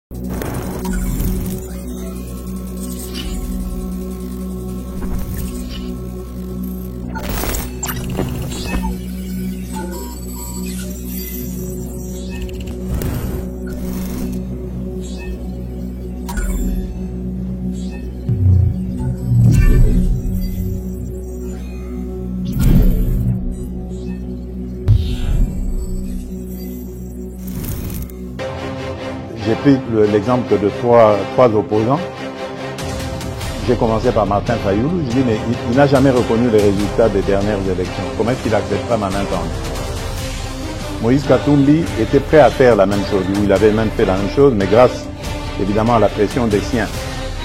J'ai pris l'exemple de trois opposants. J'ai commencé par Martin Fayulu. Je dis, mais il n'a jamais reconnu les résultats des dernières élections. Comment est-ce qu'il acceptera ma main tendue? Moïse Katumbi était prêt à faire la même chose. Il avait même fait la même chose, mais grâce évidemment à la pression des siens,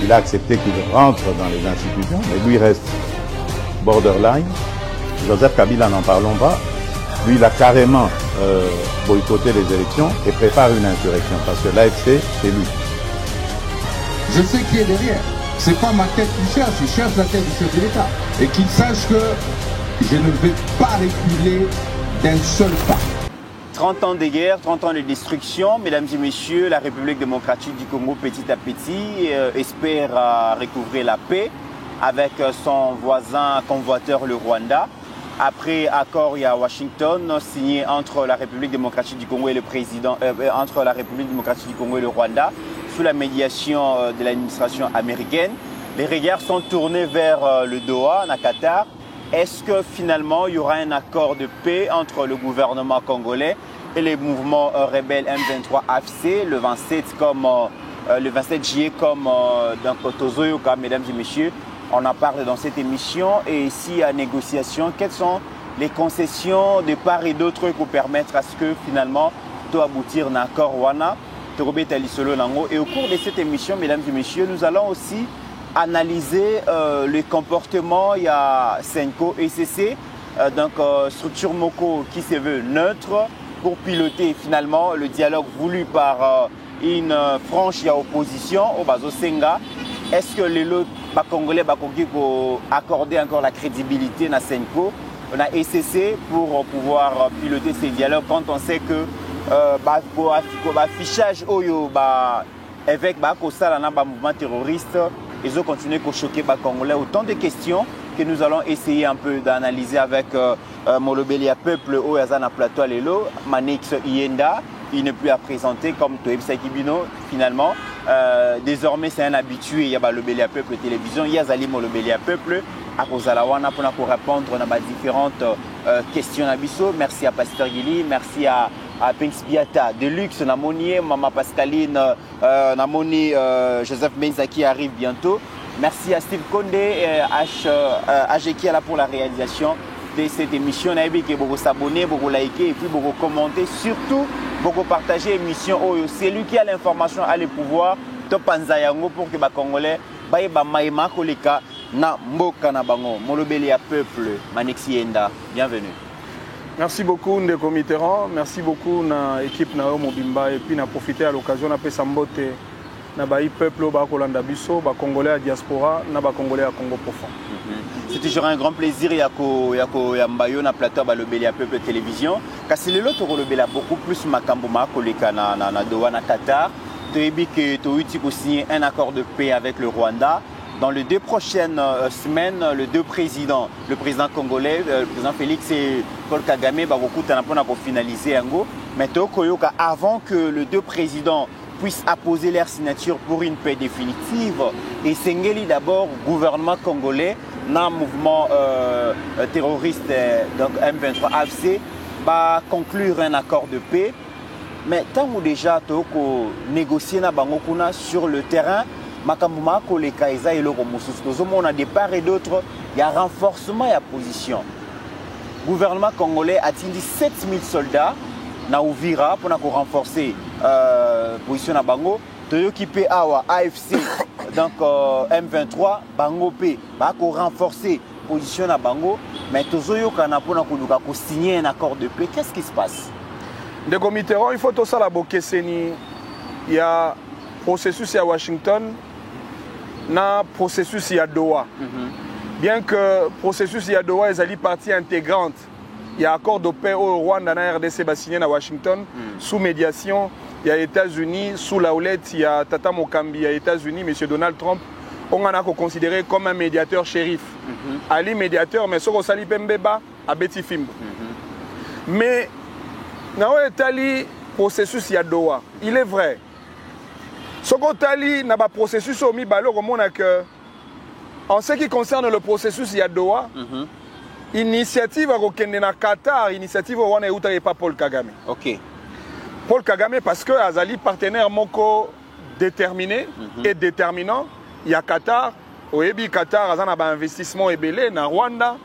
il a accepté qu'il rentre dans les institutions, mais lui reste borderline. Joseph Kabila, n'en parlons pas. Lui, il a carrément boycotté les élections et prépare une insurrection parce que l'AFC, c'est lui. Je sais qui est derrière. C'est pas ma tête qui cherche, il cherche la tête du chef de l'État. Et qu'il sache que je ne vais pas reculer d'un seul pas. 30 ans de guerre, 30 ans de destruction, mesdames et messieurs, la République démocratique du Congo petit à petit espère recouvrer la paix avec son voisin convoiteur le Rwanda. Après accord, il y a Washington signé entre la République démocratique du Congo et le président, entre la République démocratique du Congo et le Rwanda, sous la médiation de l'administration américaine. Les regards sont tournés vers le Doha, à Qatar. Est-ce que finalement il y aura un accord de paix entre le gouvernement congolais et les mouvements rebelles M23 AFC le 27 juillet comme dans Kotozoyoka, mesdames et messieurs? On en parle dans cette émission. Et ici à négociation, quelles sont les concessions de part et d'autre pour permettre à ce que finalement tout aboutir à un accord wana? Et au cours de cette émission, mesdames et messieurs, nous allons aussi analyser le comportement. Il y a Senko et CC, donc structure Moko qui se veut neutre pour piloter finalement le dialogue voulu par une franche opposition au Bazo Senga. Est-ce que les Congolais vont accorder encore la crédibilité à Senko, on a ECC pour pouvoir piloter ces dialogues quand on sait que l'affichage avec le mouvement terroriste, ils ont continué à choquer les Congolais. Autant de questions que nous allons essayer un peu d'analyser avec Molobelia Peuple au Yazana Plateau Lelo, Manix Ienda. Il n'est plus à présenter comme Toeb Sakibino finalement. Désormais, c'est un habitué. Il y a le Belia Peuple télévision. Il y a Zalim le Belia Peuple. À Kozalawana pour répondre à différentes questions. Merci à Pasteur Gili. Merci à Pinks Biata. Deluxe, Namoni, Maman Pascaline, Namoni, Joseph Menza qui arrive bientôt. Merci à Steve Konde et HG qui est là pour la réalisation de cette émission. Vous s'abonner, vous liker et puis vous commenter. Surtout, beaucoup partager l'émission. C'est lui qui a l'information, a le pouvoir. Topanzayango pour que les Congolais baïba maïma koleka na mboka na bango. Molobelia Peuple, Manexienda. Bienvenue. Merci beaucoup Ndeko Mitterrand. Merci beaucoup na équipe na Mobimba et puis na profiter à l'occasion na pesa mbote na baï peuple ba kolanda biso, ba Congolais à diaspora, na ba Congolais à Congo profond. C'est toujours un grand plaisir yako yambayo na plateau ba Lobelia Peuple télévision. Kasi lelo to Lobelia beaucoup plus makambo ma koleka na Doha na Qatar. Toyebi que Tohuti ko signer un accord de paix avec le Rwanda. Dans les 2 prochaines semaines, les 2 présidents, le président congolais, le président Félix et Paul Kagame, beaucoup pour finaliser un go. Mais avant que les 2 présidents puissent apposer leur signature pour une paix définitive, et Sengeli d'abord, gouvernement congolais, dans le mouvement terroriste donc M23 AFC, va conclure un accord de paix. Mais tant que déjà négocier sur le terrain, on a des parts et d'autres, il y a un renforcement de la position. Le gouvernement congolais a dit 7000 soldats na Uvira pour renforcer la position de Bango. Toyokipe Awa AFC, donc M23, Bango P, pour renforcer la position de Bango. Mais Tozoyokana pour signer un accord de paix. Qu'est-ce qui se passe? Ndeko Mitterrand, il faut tout ça la Bokeseni. Il y a processus à Washington, na processus à Doha. Bien que processus à Doha est partie intégrante, il y a accord de paix au Rwanda na RDC signé à Washington sous médiation il y a États-Unis, sous la houlette, il y a Tata Mokambi, il y a États-Unis, M. Donald Trump, on en a considéré comme un médiateur shérif. Ali médiateur, mais Soko Sali Pembeba, à Betty Fimbo. Mais, dans le processus, il y a Doha. Il est vrai. Soko Tali n'a pas processus au Mibalo, que en ce qui concerne le processus, il y a Doha. Initiative à Qatar, initiative au Wana et pas Paul Kagame. Ok. Paul Kagame parce que Azali partenaire moko déterminé et déterminant. Il y a Qatar, au Ebi Qatar a un investissement ébélé dans Rwanda.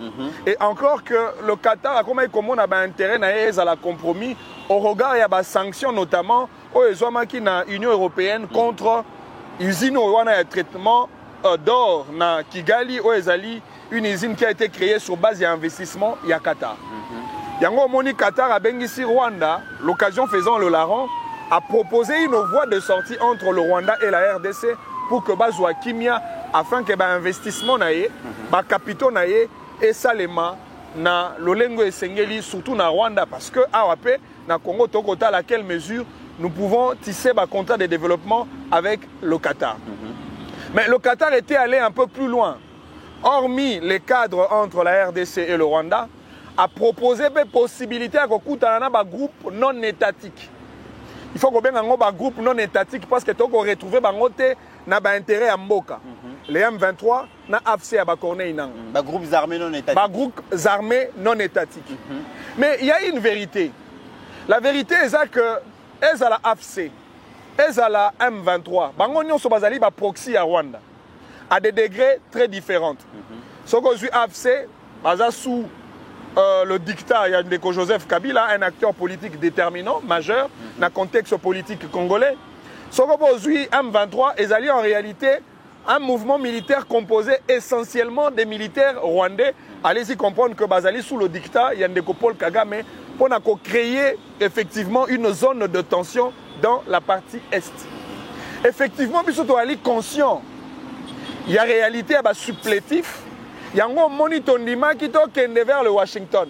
Et encore que le Qatar a comme on a un intérêt à la compromis au regard il y a des sanctions notamment aux Union européenne contre l'usine où on a un traitement d'or na Kigali où une usine qui a été créée sur base d'investissement il y a Qatar. Yango Moni Qatar a bengisi Rwanda, l'occasion faisant le larron, a proposé une voie de sortie entre le Rwanda et la RDC pour que Bazwa Kimia, afin que l'investissement naie, les capitaux naie, et Salema, na Lolengo et Sengeli, surtout na Rwanda, parce que AWP, na Congo Tokota, à quelle mesure nous pouvons tisser un contrat de développement avec le Qatar. Mais le Qatar était allé un peu plus loin. Hormis les cadres entre la RDC et le Rwanda, a proposé des possibilités à un groupe non étatique. Il faut qu'on ait un groupe non étatique parce que tu as retrouvé un intérêt à Mboka. Les M23 na AFC à Corneille. Des groupes armés non étatiques. Des groupes armés non étatiques. Mais il y a une vérité. La vérité est que elles à la AFC, elles à la M23, bangonyo so bazali ba proxy à Rwanda à des degrés très différents. Ce que je AFC, baza sous le dictat de Joseph Kabila, un acteur politique déterminant, majeur, dans le contexte politique congolais. Ce que je M23 est en réalité un mouvement militaire composé essentiellement des militaires rwandais. Allez-y comprendre que Bazali sous le dictat, il y a Paul Kagame pour créer effectivement une zone de tension dans la partie est. Effectivement, puis surtout aller conscient, il y a réalité à supplétif. Il y a un monitondima qui tourne vers le Washington.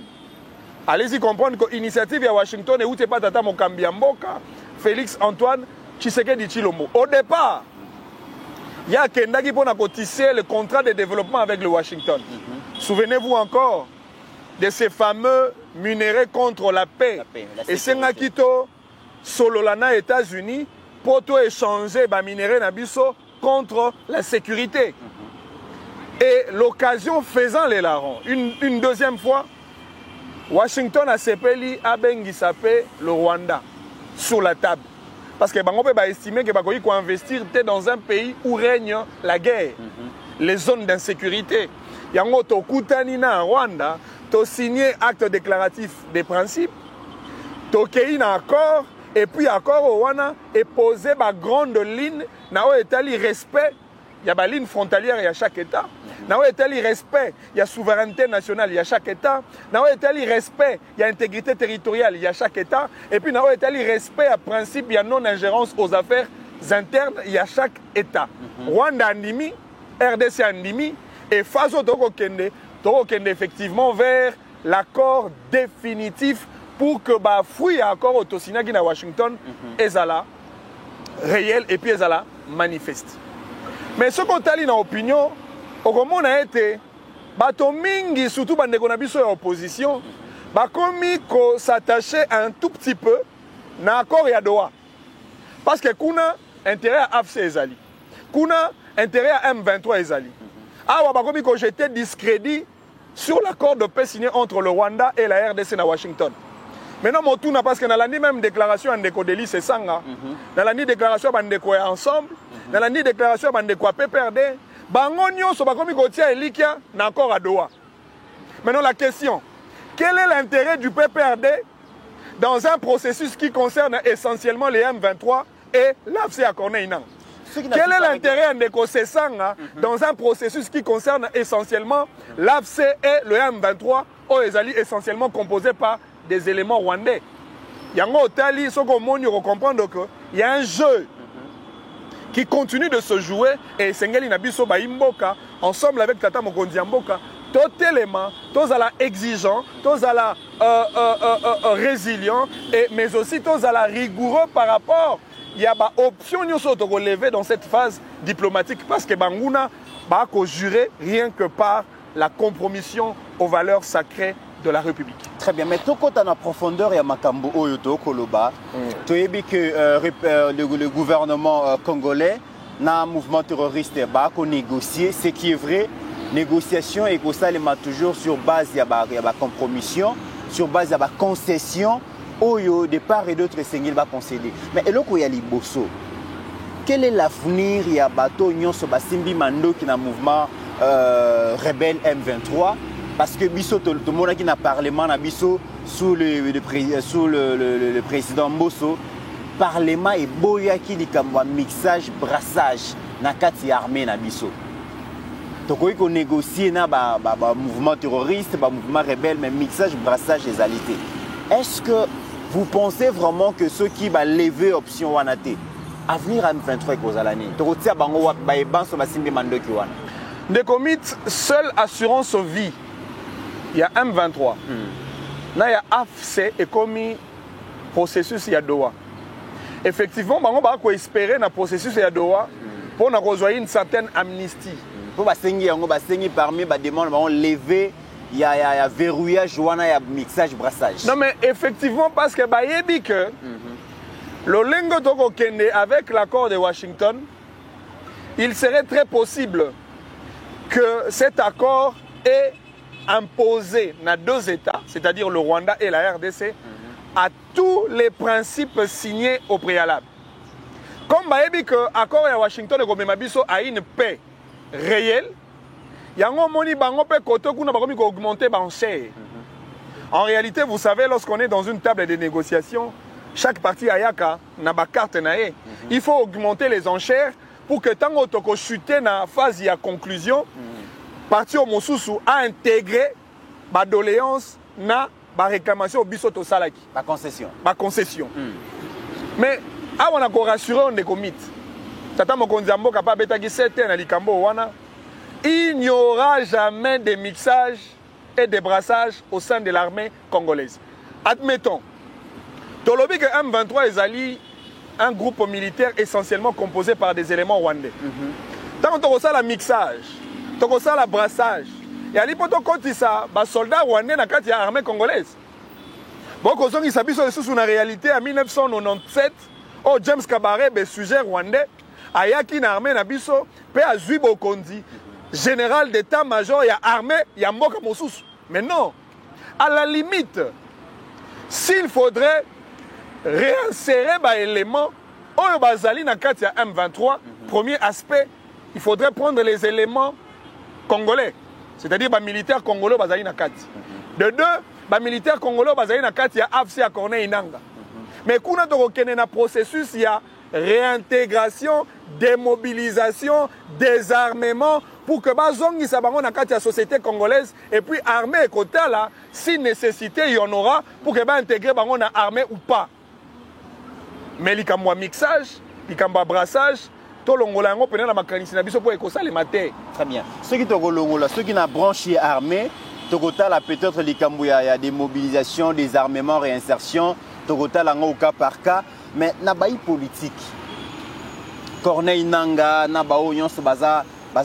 Allez-y comprendre que l'initiative à Washington est où tu pas Tata Mokambi Mboka, Félix Antoine Tshisekedi Tshilombo. Au départ, il y a Kenda qui peut tisser le contrat de développement avec le Washington. Souvenez-vous encore de ces fameux minéraux contre la paix. Et c'est Nakito Sololana États-Unis pour échanger les minéraux Nabiso contre la sécurité. Et l'occasion faisant les larrons, une deuxième fois, Washington a sepeli à Bengisapé le Rwanda sur la table. Parce que on peut estimer que il faut investir dans un pays où règne la guerre, les zones d'insécurité. Il y a un autre Kutanina en Rwanda, tu as signé acte déclaratif des principes, tu as créé un accord, et puis l'accord au Rwanda est posé par grande ligne, dans le respect. Il y a une ligne frontalière, il y a chaque État. Dans le respect, il y a souveraineté nationale, il y a chaque État. Dans le respect, il y a intégrité territoriale, il y a chaque État. Et puis dans le respect, à principe, il y a non-ingérence aux affaires internes, il y a chaque État. Rwanda Andimi, RDC Andimi, et Faso Tokokende effectivement vers l'accord définitif pour que bah fruit accord autosina qui na Washington ezala réel et puis ezala manifeste. Mais ce qu'on a dit dans l'opinion, on a été, bato mingi, surtout bandeko na biso ya opposition, bakomi ko s'attacher un tout petit peu na accord ya Doha. Parce que kuna intérêt à AFC ezali. Kuna intérêt à M23 ezali. Awa bakomi ko jeter discrédit sur l'accord de paix signé entre le Rwanda et la RDC na Washington. Maintenant, mon tour n'a parce que dans la même déclaration en décodéli c'est ça. Dans la déclaration bandeko ensemble, dans la déclaration bandeko PPRD, bango nyonso bakomi kotia elikia na encore à Doha. Maintenant la question, quel est l'intérêt du PPRD dans un processus qui concerne essentiellement les M23 et l'AFC à Corneille? Quel est l'intérêt de Sesanga dans un processus qui concerne essentiellement l'AFC et le M23 où ils sont essentiellement composés par des éléments rwandais? Il y a comprendre qu'il y a un jeu qui continue de se jouer et Sengeli Nabiso Baimboka ensemble avec Tata Mokonzi Mboka totalement, tous à la exigeant, tous à la résilient, mais aussi tous à la rigoureux par rapport. Il y a des options qui sont relevées dans cette phase diplomatique parce que Bangouna va jurer rien que par la compromission aux valeurs sacrées de la République. Très bien, mais tout côté en profondeur et à Makambo Oyoto Koloba, tu as vu que le gouvernement congolais dans un mouvement terroriste va négocier, ce qui est vrai, négociation et que ça les met toujours sur base de la compromission, sur base de la concession, Oyo de part et d'autre Seigneur va concéder. Mais et là il y a les bosso. Quel est l'avenir il y a bateau Nyon Sobasimbi Mando qui est un mouvement rebelle M23? Parce que Bisso, tout le monde qui n'a parlement Bisso sous le président Mbosso, parlement et boya qui dit comme mixage, brassage, na kati armée na Bisso. Donc il faut négocier na mouvement terroriste, mouvement rebelle, mais mixage, brassage des alités. Est-ce que vous pensez vraiment que ceux qui vont lever option wanate, avenir à M23 et Kozalani, tu retiens bango ba eban so basimbi mando ki wana. De commit seule assurance vie. Il y a M23. Il y a AFC et commis processus à Doha. Effectivement, on va espérer dans le processus à Doha pour rejoindre une certaine amnistie. Pour parmi les demandes, on lever, il y a verrouillage, il y a mixage, brassage. Non, mais effectivement, parce que le lingo toko kende avec l'accord de Washington, il serait très possible que cet accord ait imposé dans deux États, c'est-à-dire le Rwanda et la RDC, à tous les principes signés au préalable. Comme l'accord de Washington a une paix réelle, il y a augmenter en réalité, vous savez, lorsqu'on est dans une table de négociation, chaque partie a une carte. Il faut augmenter les enchères pour que tant que chuter dans la phase de conclusion, parti au Mosusu a intégré la doléance na la réclamation au bisoto salaki. La concession. La concession. Mais, on a rassuré on est commit. Tata Mokondiambo capable de 7 ans à Likambo wana. Il n'y aura jamais de mixage et de brassage au sein de l'armée congolaise. Admettons, Tolobi que M23 est allié un groupe militaire essentiellement composé par des éléments rwandais. Tant qu'on a le mixage, tant qu'on a le brassage, et à l'époque, quand il y a des soldats rwandais dans l'armée congolaise. Bon, quand on a sous une réalité en 1997, oh, James Kabaré, le sujet rwandais, a yaki na armée na biso, pe a Zui Bokondi, général d'état-major, il y a armée, il y a Mboka Mosusu. Mais non, à la limite, s'il faudrait réinsérer des éléments, oh, bazali na katia M23, premier aspect, il faudrait prendre les éléments congolais, c'est-à-dire les militaires congolais bazali na kati. De deux, les militaires congolais bazali na kati ya AFC à Corneille Inanga. Mais quand on a un processus, il y a réintégration, démobilisation, désarmement pour que bazongi sabango na kati ya société congolaise et puis armée et côté là, si nécessité il y en aura pour que ba intégrer bango na armée ou pas. Mais likamwa mixage, likamwa brassage, to longola ngo pena na makanisi na biso pour ekosa le matin. Très bien. Ceux qui to longola, ceux qui na branché armée, tokota la peut-être likamwa il y a des mobilisations, des armements, réinsertion, tokota la ngo au cas par cas, mais na baï politique. Corneille Nanga, na bao nyonso baza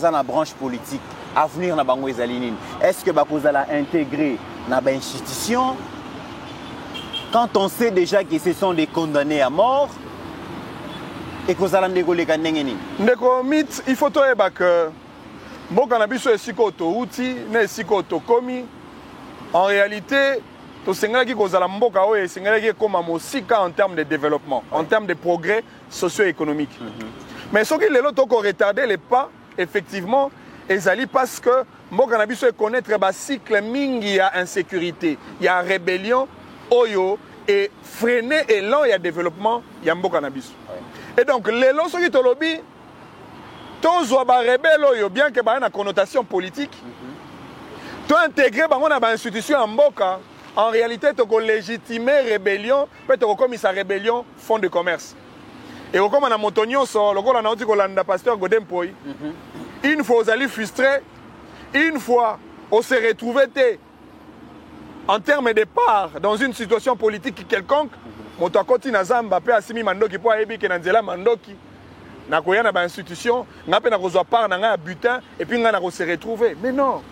na branche politique. Avenir na bango ezalinine. Est-ce que bakozala intégrer na ba institution? Quand on sait déjà que ce sont des condamnés à mort, et que ça ndeko le kanengeni. Ndeko mit, il faut que mboka na biso esiko to uti, na esiko to komi. En réalité, to sengala ki kozala mboka oyo sengala ki koma mosika en termes de développement, en termes de progrès socio-économique. Mais ce qui est là, toko retarder les pas, effectivement, ezali parce que mboka na biso connaître ba cycle mingi ya insécurité, il y a rébellion oyo et freiner élan et développement yambo cannabis. Et donc l'élan ce qui te lobby tous ba rebelle oyo bien que ba une connotation politique. To intégrer bango na ba institution en mboka en réalité to légitimer rébellion peut-être comme sa rébellion fond de commerce. Et comme on a montonio so lokola na oti ko landa pasteur Godem Poi. Une fois aux alliés frustrés, une fois on s'est retrouvé en termes de part dans une situation politique quelconque. Moto akoti na zamba pe asimi mandoki po ayebi ke na nzela mandoki na koya na ba institution ngape na kozwa part na nga butin et puis nga na ko se retrouver. Mais non.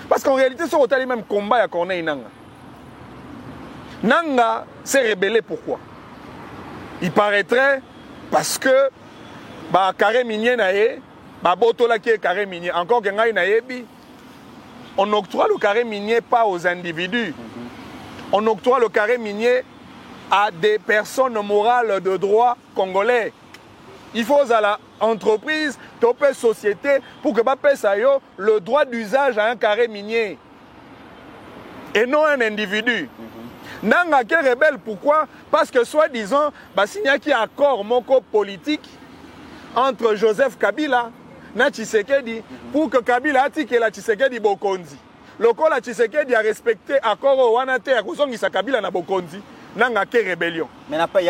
Parce qu'en réalité ce hôtel même combat ya Corneille Nanga. Nanga s'est rebellé pourquoi? Il paraîtrait parce que ba carré minier na ye ba botola ki carré minier encore que ngai na yebi on octroie le carré minier pas aux individus. On octroie le carré minier à des personnes morales de droit congolais. Il faut à l'entreprise, topé société, pour que ça yo le droit d'usage à un carré minier. Et non un individu. Nanga qui rebelle, pourquoi? Parce que soi-disant, s'il y a un accord moko politique entre Joseph Kabila et Tshisekedi, pour que Kabila ait la Tshisekedi Bokondi. Le col Tshisekedi a respecté l'accord au Wanate à Kozongisa Kabila na Bokondi. Nanga ke rébellion. Mais il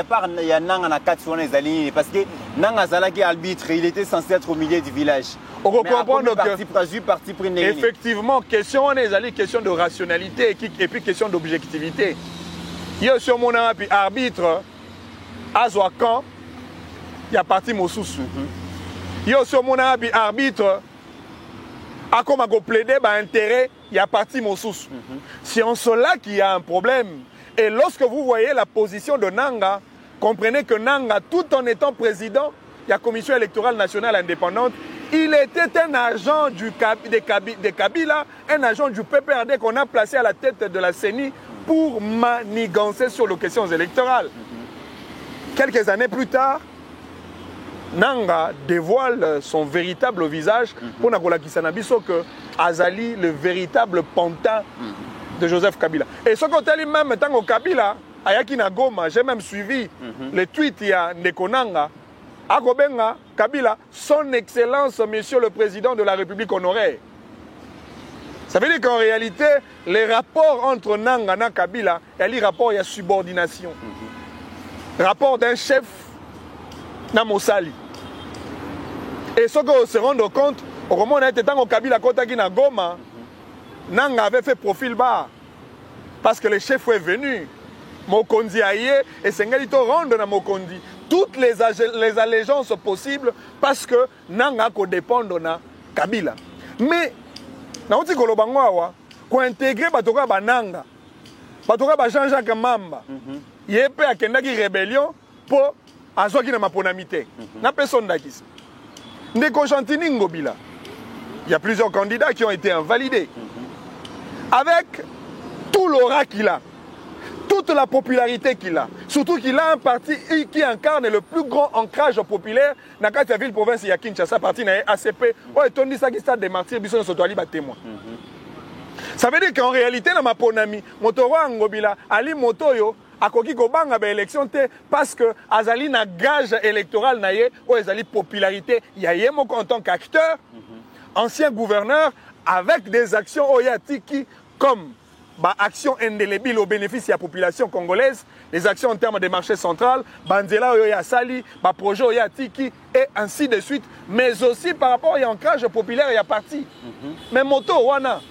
y a Nanga na 4 les alliés parce que Nanga Zalaki arbitre, il était censé être au milieu du village. On comprend donc parti pris effectivement, question on est allé question de rationalité et puis question d'objectivité. Il y a sur mon arbitre à Zouakan, il y a parti Mosusu. Il y a sur mon arbitre à comme à plaider intérêt, il y a parti Mosusu. C'est en cela qu'il y a un problème. Et lorsque vous voyez la position de Nanga, comprenez que Nanga, tout en étant président de la Commission électorale nationale indépendante, il était un agent de Kabila, un agent du PPRD qu'on a placé à la tête de la CENI pour manigancer sur les questions électorales. Quelques années plus tard, Nanga dévoile son véritable visage pour Nakola Kisanabiso que Azali, le véritable pantin de Joseph Kabila. Et ce côté même, tant au Kabila, Ayaki Nagoma, j'ai même suivi le tweet il y a Nekonanga, Agobenga, Kabila, son excellence, monsieur le président de la République honorée. Ça veut dire qu'en réalité, les rapports entre Nanga et Kabila, il y a les rapports, il y a subordination. Rapport d'un chef na Mosali. Et ce qu'on se rend compte, au moment où on était au Kabila, Kotaki Nagoma, Nanga avait fait profil bas parce que le chef est venu. Mokondi aïe et Sengalito rendre na Mokondi toutes les allégeances possibles parce que Nanga ko dépendre na Kabila. Mais na oti kolobangwa ko intégrer batoka bananga. Batoka ba Jean-Jacques Mamba. Yepe akendaki rébellion pour azoki na maponamité. Na personne dakis. Ndeko Chantini Ngobila. Il y a plusieurs candidats qui ont été invalidés. Avec tout l'aura qu'il a, toute la popularité qu'il a, surtout qu'il a un parti qui incarne le plus grand ancrage populaire dans la ville province de Kinshasa, parti de ACP, ça veut dire qu'en réalité, dans ma ponami, Motoro Ngobila, Ali Motoyo, akoki kobanga ba élection parce que azali na gage électoral na ye ou azali popularité yaye moko en tant qu'acteur, ancien gouverneur avec des actions oyatiki comme action indélébile au bénéfice de la population congolaise, les actions en termes de marché central, Banzela Oya Sali, projet Oya Tiki, et ainsi de suite, mais aussi par rapport à l'ancrage populaire et à parti. Mais Moto Wana,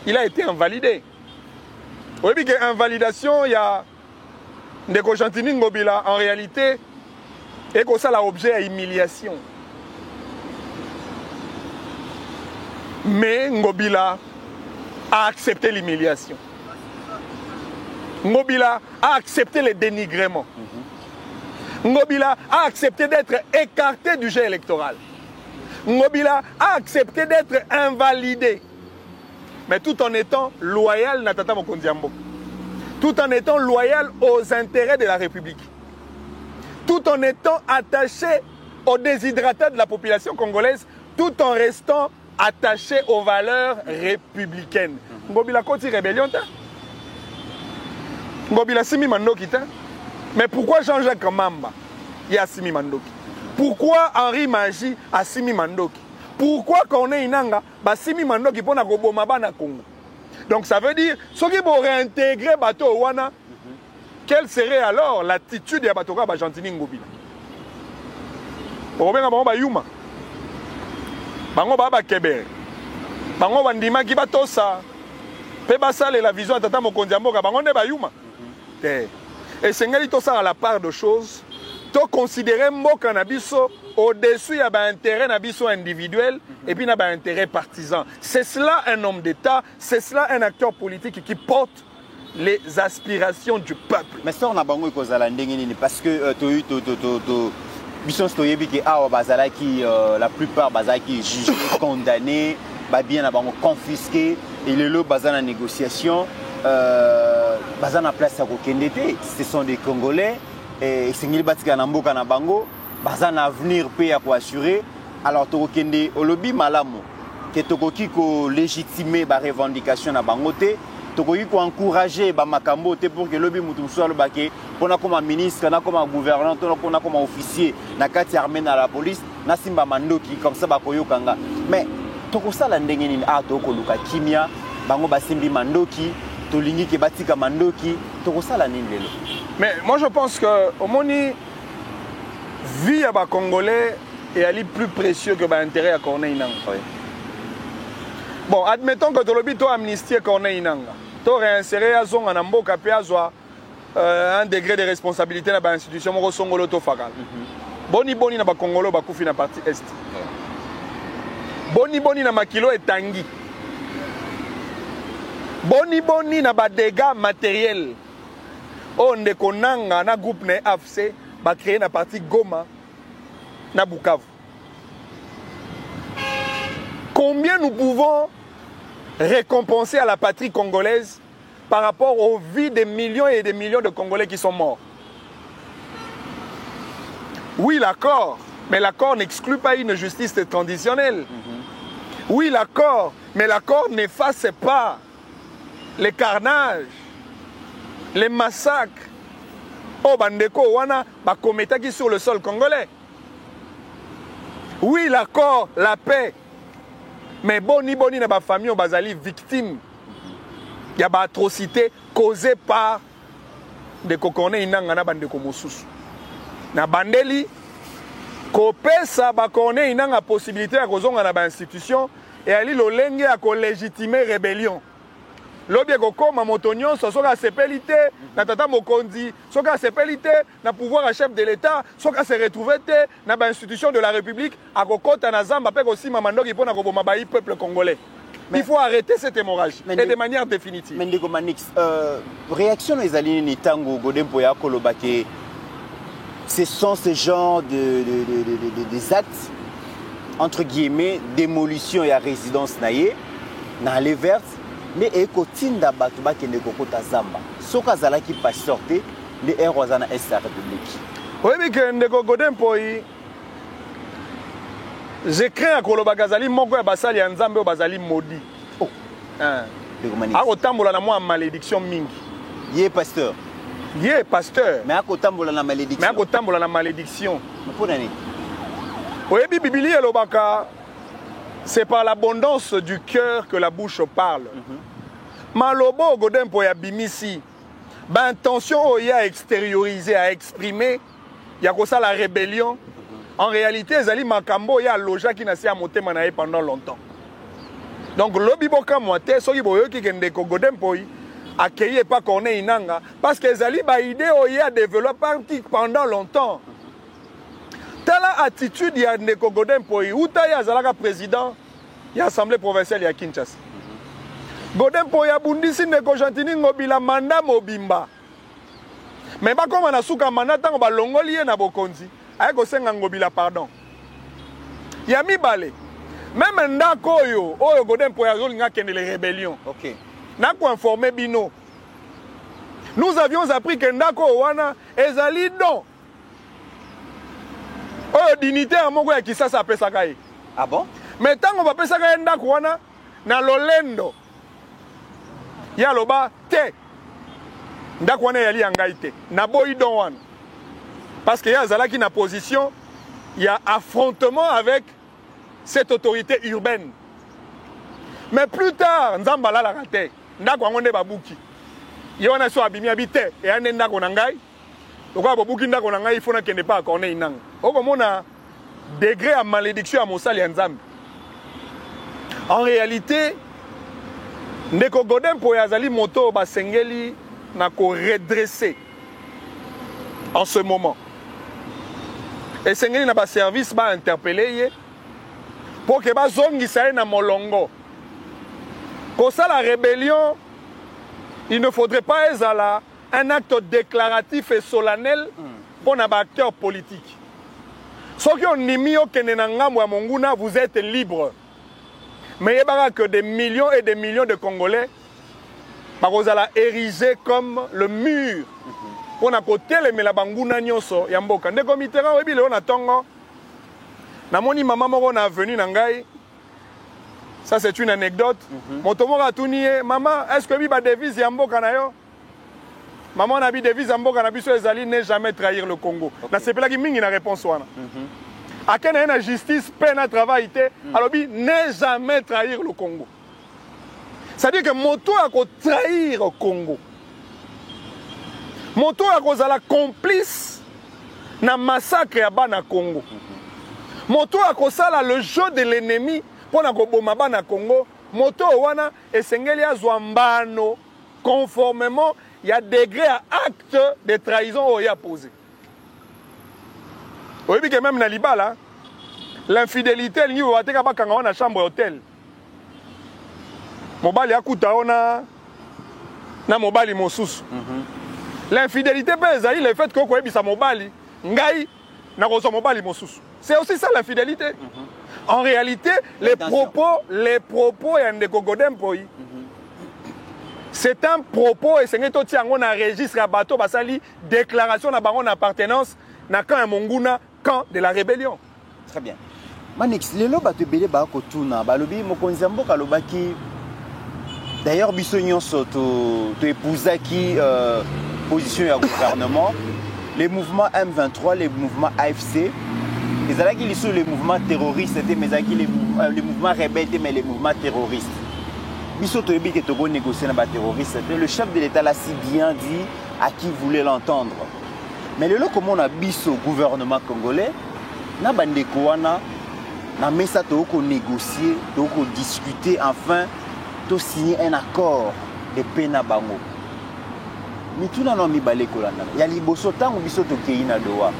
il a été invalidé. Vous voyez qu'il y a invalidation, il y a Ndeko Chantini Ngobila, en réalité, et que ça a objet à humiliation. Mais Ngobila a accepté l'humiliation. Ngobila a accepté le dénigrement. Ngobila a accepté d'être écarté du jeu électoral. Ngobila a accepté d'être invalidé. Mais tout en étant loyal à Tata Mokondiambo. Tout en étant loyal aux intérêts de la République. Tout en étant attaché aux déshydratés de la population congolaise, tout en restant attaché aux valeurs républicaines. Ngobila Koti rébellion ta? Ngobila Simi Mandoki ta? Mais pourquoi Jean-Jacques Mamba il y a Simi Mandoki? Pourquoi Henri Magie a Simi Mandoki? Pourquoi Corneille Nanga ba Simi Mandoki pour na koboma bana Congo? Donc ça veut dire ceux qui vont réintégrer bateau wana, quelle serait alors l'attitude de bateau ba Chantini Ngobila? Obenga ba yuma. Bango baba kebere. Bango bandima ki batosa. Pe basale la vision tata mokonzi mboka bango nde bayuma. Et sengeli to ça à la part de choses, to considérer mboka na biso au-dessus ya ba intérêt na biso individuel et puis na ba intérêt partisan. C'est cela un homme d'État, c'est cela un acteur politique qui porte les aspirations du peuple. Mais ça on a bango kozala ndenge nini parce que biso stoyebi ki awa bazala ki la plupart bazala ki jugés, condamnés, ba bien na bango confisqués et le lot bazana négociation bazana place à kokende te. Ce sont des Congolais et sengeli batika na mboka na bango bazana avenir pe ya ko assurer. Alors to kokende olobi malamu ke tokoki ko légitimer ba revendication na bango te. Tokoki ko encourager ba makambo te pour que lobi mutu so lo bake pona comme ministre na comme gouverneur pona comme officier na kati armée na la police na simba mandoki comme ça ba koyokanga. Mais tokosala ndenge nini a tokoluka kimia bango basimbi mandoki tolingi ke batika mandoki tokosala nini lelo? Mais moi je pense que au moni vie à ba congolais est ali plus précieux que ba intérêt à Corneille Nangaa. Oui. Bon, admettons que tolobi to amnistie Corneille Nangaa. To réinsérer à zonga na mboka pe azwa un degré de responsabilité na ba institution moko songolo to fakala. Boni na ba congolo ba kufi na partie est. Boni na makilo etangi. Boni na ba dégâts matériels. On ndeko Nangaa na groupe na AFC ba créer na partie Goma na Bukavu. Combien nous pouvons récompenser à la patrie congolaise par rapport aux vies des millions et des millions de Congolais qui sont morts? Oui, l'accord, mais l'accord n'exclut pas une justice traditionnelle. Oui, l'accord, mais l'accord n'efface pas les carnages, les massacres. Oh, bandeko, wana, ba kometaki sur le sol congolais. Oui, l'accord, la paix. Mais boni na ba famille o bazali victime. Il y a ba atrocité causée par des Corneille Nangaa na bandeko mosusu. Na bandeli ko pesa ba Corneille Nangaa possibilité ya kozonga na ba institution et ali lolenge ya ko légitimer rébellion. Lobi ko koma motonyon soka sepelité na tata mokonzi, soka sepelité na pouvoir à chef de l'État, soka se retrouver te na ba institution de la République à kokota na zamba pe ko sima mandoki pona ko boma ba peuple congolais. Mais il faut arrêter cette hémorragie et de manière définitive. Mais ndeko Manix, réaction les alliés ni tango godempo ya kolobake. Ce sont ce genre des actes entre guillemets démolition et résidence naie na les vertes. Mais ekotinda batu bakende kokota zamba soka zalaki pas sorti les héros na est la République. Oui mais que ndeko godempo je crains que koloba gazali moko ya basali ya nzambe o bazali maudit. Oh. Ako tambola na moi malédiction mingi. Yé pasteur. Yé pasteur. Mais ako tambola na malédiction. Mais ako tambola na malédiction. Pour nani? Oui Bibilia lobaka. C'est par l'abondance du cœur que la bouche parle. Malobo godempo ya bimisi. Ba intention ya extérioriser, à exprimer, ya kosa la rébellion. En réalité, ezali makambo ya loja qui na se motema na pendant longtemps. Donc lobi boka moite soki boyoki kende ko godempo accueillir pas Corneille Nangaa parce que ezali ba idée ya développer pendant longtemps. Tala attitude ya ndeko godempo uta ya zalaka président ya assemblée provinciale ya Kinshasa. Godempo ya bundisi ndeko Jantini ngobila manda mobimba. Mais ba koma na suka manda tango ba longoli ye na bokonzi. Aye ko senga ngobila pardon. Ya mibale. Même ndako oyo godempo ya zolinga kende les rébellions. OK. Na ko informer bino. Nous avions appris que ndako wana ezali don. Oh, dignitaire moko ya Kisasa apesaka ye. Ah bon? Mais tango bapesaka ye ndako wana na lolendo. Ya loba te. Ndako wana yali yangai te. Na boyi don wana. Parce que ya zalaki na position, il y a affrontement avec cette autorité urbaine. Mais plus tard, nzamba la rate. Ndako wango nde babuki. Ye wana so abimi abite e ane ndako na ngai. Pourquoi babuki ndako na ngai il faut na kende pas Corneille Nangaa. Okomona degré à malédiction à Mosali Nzambe. En réalité, Ndeko Godin po yazali moto basengeli na ko redresser en ce moment. Et sengeli na ba service ba interpeller pour que ba zongisa na molongo. Pour ça la rébellion, il ne faudrait pas ezala un acte déclaratif et solennel pour un acteur politique. Ceux qui ont nimi au Kenenanga ou à Monguna, vous êtes libres. Mais il n'y a que des millions et des millions de Congolais vous allez ériger comme le mur. On a côté les Melabanguna Nyoso, Yamboka. Dès que Mitterrand, on a tongo. Namoni maman moro na venu nangai. Ça c'est une anecdote. Mon tomo a tout nié. Maman, est-ce que biba devise Yamboka na yo? Maman n'a pas devise Yamboka na biso ezali ne jamais trahir le Congo. Na c'est là qui mingi na réponse wana. À quelle est la justice, peine à travail, alors ne jamais trahir le Congo. C'est-à-dire que Moto a trahir le Congo. Moto a la complice na massacre à Bana Congo. Moto a le jeu de l'ennemi pour na koboma Bana Congo. Moto wana esengeli azwambano conformément il y a degré à acte de trahison où il y a posé. Vous voyez que même dans Libala, l'infidélité, il y a une chambre d'hôtel. Mobali akuta ona na mobali mosusu. L'infidélité c'est le fait que ko ebisa mobali ngai na ko mobali mosusu. C'est aussi ça l'infidélité. En réalité, les propos et Ndeko Godin Poyi. C'est un propos et c'est un registre à bateau basali déclaration na bango appartenance na camp Monguna camp de la rébellion. Très bien. Manix, les loba te belé ba ko tuna ba lobi mokonzi mboka lobaki. D'ailleurs biso nyonso to épousa qui position ya gouvernement, les mouvements M23, les mouvements AFC, les alaki li sur les mouvements terroristes mais les mouvements rebelles mais les mouvements terroristes. Biso to yebi que to négocier na ba terroristes, le chef de l'État l'a si bien dit à qui voulait l'entendre. Mais le comment on a biso gouvernement congolais na bandeko wana na mesa to ko négocier, to ko discuter enfin to signer un accord de paix na bango. Mais tout na no mi balé kolanda. Ya liboso tango biso to keina doa.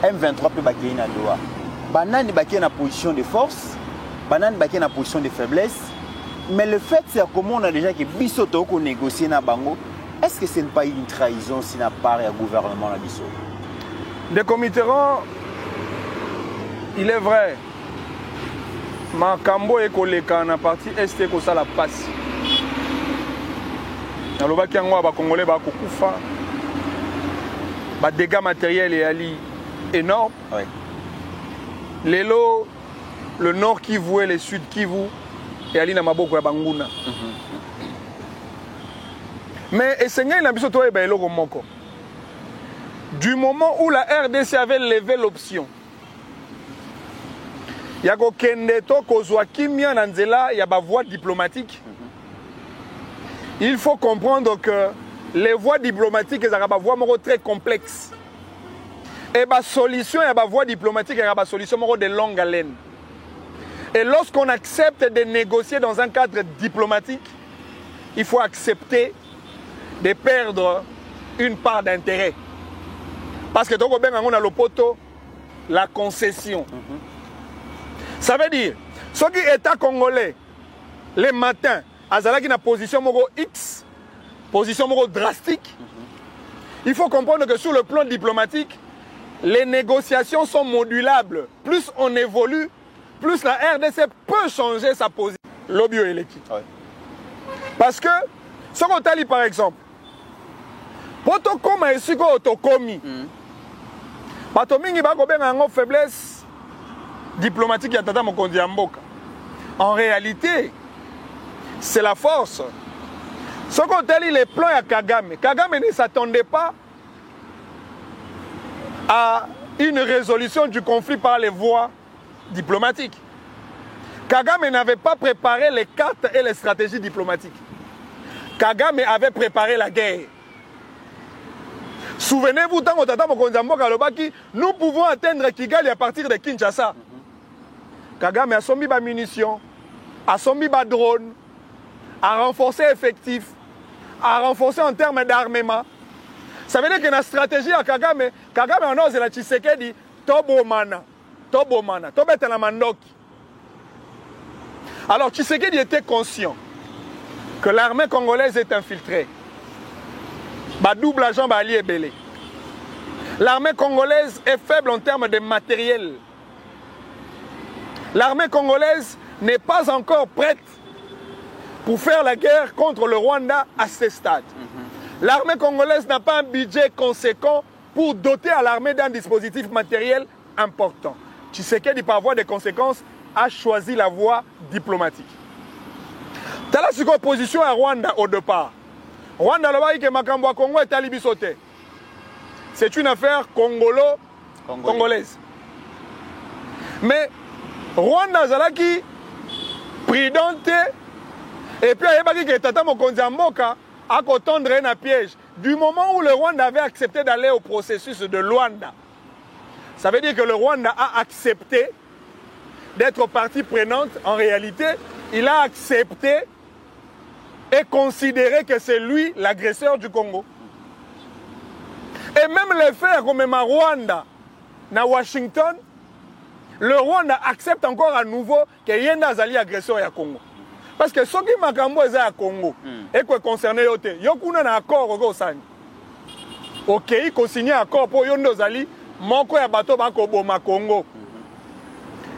M23 peut ba keina doa. Banani ba na position de force, banani ba na position de faiblesse. Mais le fait c'est comment on a déjà que biso to ko négocier na bango. Est-ce que ce n'est pas une trahison si n'a pas un gouvernement la biso? Des Mitterrand, il est vrai. Ma cambo est collé quand la partie est que ça la passe. Dans le bac yango ba congolais ba kukufa. Ba dégâts matériels et ali énorme. Oui. Lelo le nord Kivu et le sud Kivu et ali na maboko ya banguna. Mais du moment où la RDC avait levé l'option, il y a une voie diplomatique. Il faut comprendre que les voies diplomatiques sont des voies très complexes. Et la solution, il y a des voies diplomatiques, il y a des solutions de longue haleine. Et lorsqu'on accepte de négocier dans un cadre diplomatique, il faut accepter de perdre une part d'intérêt. Parce que on a le poteau, la concession. Ça veut dire, ceux qui état congolais, les matins, azalaki na position X, position drastique, il faut comprendre que sur le plan diplomatique, les négociations sont modulables. Plus on évolue, plus la RDC peut changer sa position. Lobby électrique. Parce que, ce qu'on t'a dit par exemple, pour to koma esiko to komi. Bato mingi bako benga ngo faiblesse diplomatique ya tata mokonzi ya mboka. En réalité, c'est la force. Ce qu'on t'a dit les plans ya Kagame. Kagame ne s'attendait pas à une résolution du conflit par les voies diplomatiques. Kagame n'avait pas préparé les cartes et les stratégies diplomatiques. Kagame avait préparé la guerre. Souvenez-vous, nous pouvons atteindre Kigali à partir de Kinshasa. Kagame a sommi ba munitions, a sommi ba drone, à renforcer effectif, à renforcer en termes d'armement. Ça veut dire que la stratégie à Kagame en ose la Tshisekedi, Tobomana, Tobetana Mandoki. Alors Tshisekedi était conscient que l'armée congolaise est infiltrée. Double agent Ali Ebele. L'armée congolaise est faible en termes de matériel. L'armée congolaise n'est pas encore prête pour faire la guerre contre le Rwanda à ce stade. L'armée congolaise n'a pas un budget conséquent pour doter à l'armée d'un dispositif matériel important. Tshisekedi, par voie de conséquences, a choisi la voie diplomatique. Tala sur opposition à Rwanda au départ. Rwanda loba que makambo à Congo est alibi sauté. C'est une affaire congolaise. Mais Rwanda zalaki prudente et puis il y a que Tata Mokonzi Mboka a tendre un piège. Du moment où le Rwanda avait accepté d'aller au processus de Luanda, ça veut dire que le Rwanda a accepté d'être partie prenante. En réalité, il a accepté et considéré que c'est lui l'agresseur du Congo. Et même les faits comme à Rwanda, à Washington, le Rwanda accepte encore à nouveau que Yenda Azali agresseur à Congo. Parce que ceux qui makambo est à Congo et qui concerné yote, yokuna na accord au Sani. OK, il consigné accord pour Yondo Azali, moko ya bato bako boma Congo.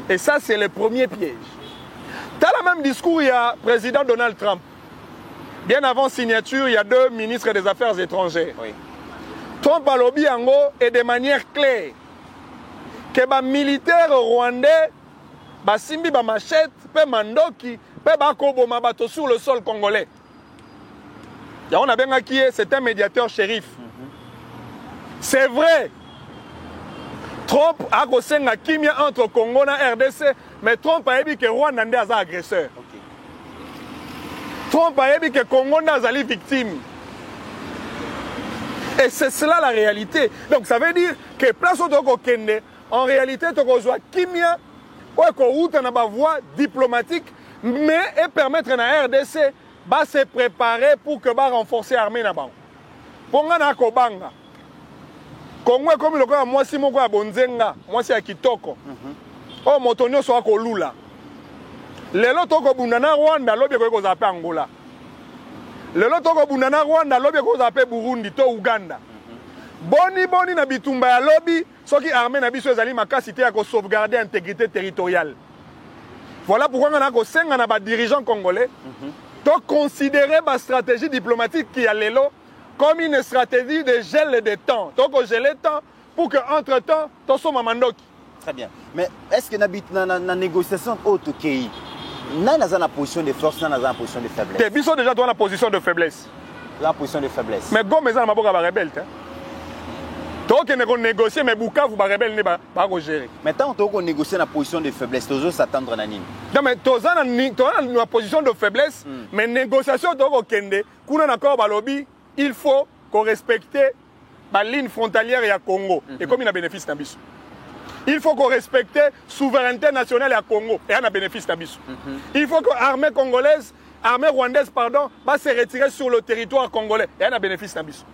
Et ça c'est le premier piège. T'as le même discours il y a président Donald Trump. Bien avant signature, il y a 2 ministres des Affaires étrangères. Oui. Trump a lobby en gros et de manière claire que les militaires rwandais basimbi ba machette pe mandoki pe bakoboma bato sur le sol congolais. Ya on a bien qui c'est un médiateur shérif. C'est vrai. Trump a gosenga kimia entre Congo et RDC, mais Trump a dit que Rwanda est un agresseur. Okay. Trump a dit que Congo est une victime. Et c'est cela la réalité. Donc ça veut dire que place au Togo Kende, en réalité, Togo Zoa Kimia, ou une voie diplomatique, mais et permettre à la RDC de se préparer pour que renforcer l'armée. Pour nga Kobanga. Congo est comme le cas, moi si mon gars Bonzenga, moi si à Kitoko. Oh, Motonio soit Kolula. Les lots Togo Bundana Rwanda, l'objet que vous appelez Angola. Le lot Togo Bundana Rwanda, l'objet que vous appelez Burundi, to Uganda. Boni na bitumba ya lobby, ceux qui armés na biso ezali makasité à sauvegarder l'intégrité territoriale. Voilà pourquoi on a ko senga na ba dirigeants congolais. To considérer ma stratégie diplomatique qui a l'élo comme une stratégie de gel de temps. Donc, geler le temps pour qu'entre-temps, tu sois mamandoki. Très bien. Mais est-ce que dans la négociation autre pays, nous avons une position de force, nous avons une position de faiblesse? Tu es déjà dans la position de faiblesse. La position de faiblesse. Mais Gomez a une rebelle. Tu as négocié, mais Bukavu va rebelle, pas gérer. Mais tant que tu as négocié la position de faiblesse, tu dois s'attendre à nini? Non, mais tu as une position de faiblesse, mais négociation, tu as kende, kuna un accord balobi. Il faut qu'on respecte la ligne frontalière et à Congo. Et comme il a bénéfice d'Abisso. Il faut qu'on respecte la souveraineté nationale à Congo. Et il a bénéfice d'Abisso. Il faut que l'armée congolaise, l'armée rwandaise, pardon, va se retirer sur le territoire congolais. Et il a bénéfice d'Abisso.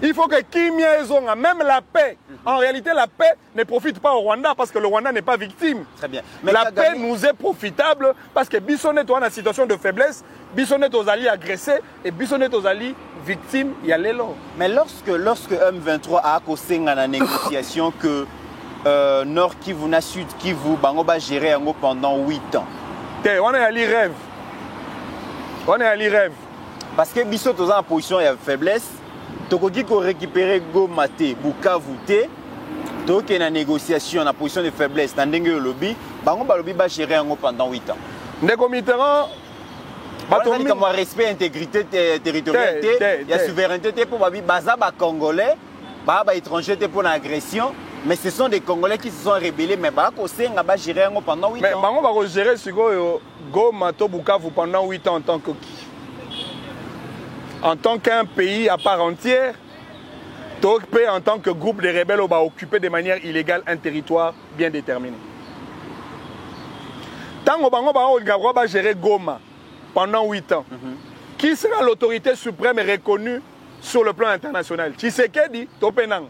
Il faut que Kimia Ezonga, même la paix, en réalité la paix ne profite pas au Rwanda parce que le Rwanda n'est pas victime. Très bien. Mais la paix nous est profitable parce que Bissonnet est en situation de faiblesse, Bissonnet aux alliés agressés et Bissonnet aux alliés victimes, il y a l'élan. Mais lorsque M23 a accosté dans la négociation que Nord Kivu, Sud Kivu, va gérer pendant 8 ans. On est à l'irrêve. On est à l'irrêve. Parce que Bissonnet est en position de faiblesse. Tu as récupéré Goma, Bukavu, tu as une négociation en position de faiblesse dans le lobby, lobby va gérer pendant 8 ans. Ndeko Mitterrand, comme respect, intégrité territoriale, il y a souveraineté pour les Congolais, les étrangers pour l'agression, mais ce sont des Congolais qui se sont rébellés, mais ils va gérer pendant 8 ans. Mais ils vont gérer Goma, Bukavu pendant 8 ans en tant que qui? En tant qu'un pays à part entière, en tant que groupe de rebelles, on va occuper de manière illégale un territoire bien déterminé. Tant qu'on va gérer Goma, pendant 8 ans. Qui sera l'autorité suprême et reconnue sur le plan international? Tshisekedi, Topenang.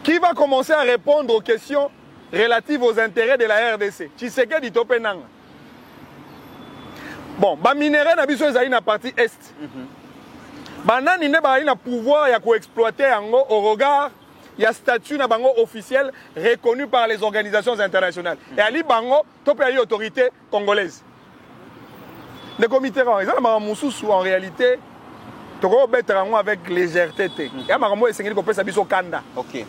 Qui va commencer à répondre aux questions relatives aux intérêts de la RDC? Tshisekedi, Topenang. Bon, ba minéraux na biso ezali na partie est. Banani ne ba ina pouvoir ya ko exploiter yango au regard ya statut na bango officiel reconnu par les organisations internationales. Et ali bango tope ya autorité congolaise. Le comité rang, ils ont en réalité toko betra ngo avec légèreté. Ya makambo esengeli ko pesa biso kanda. OK.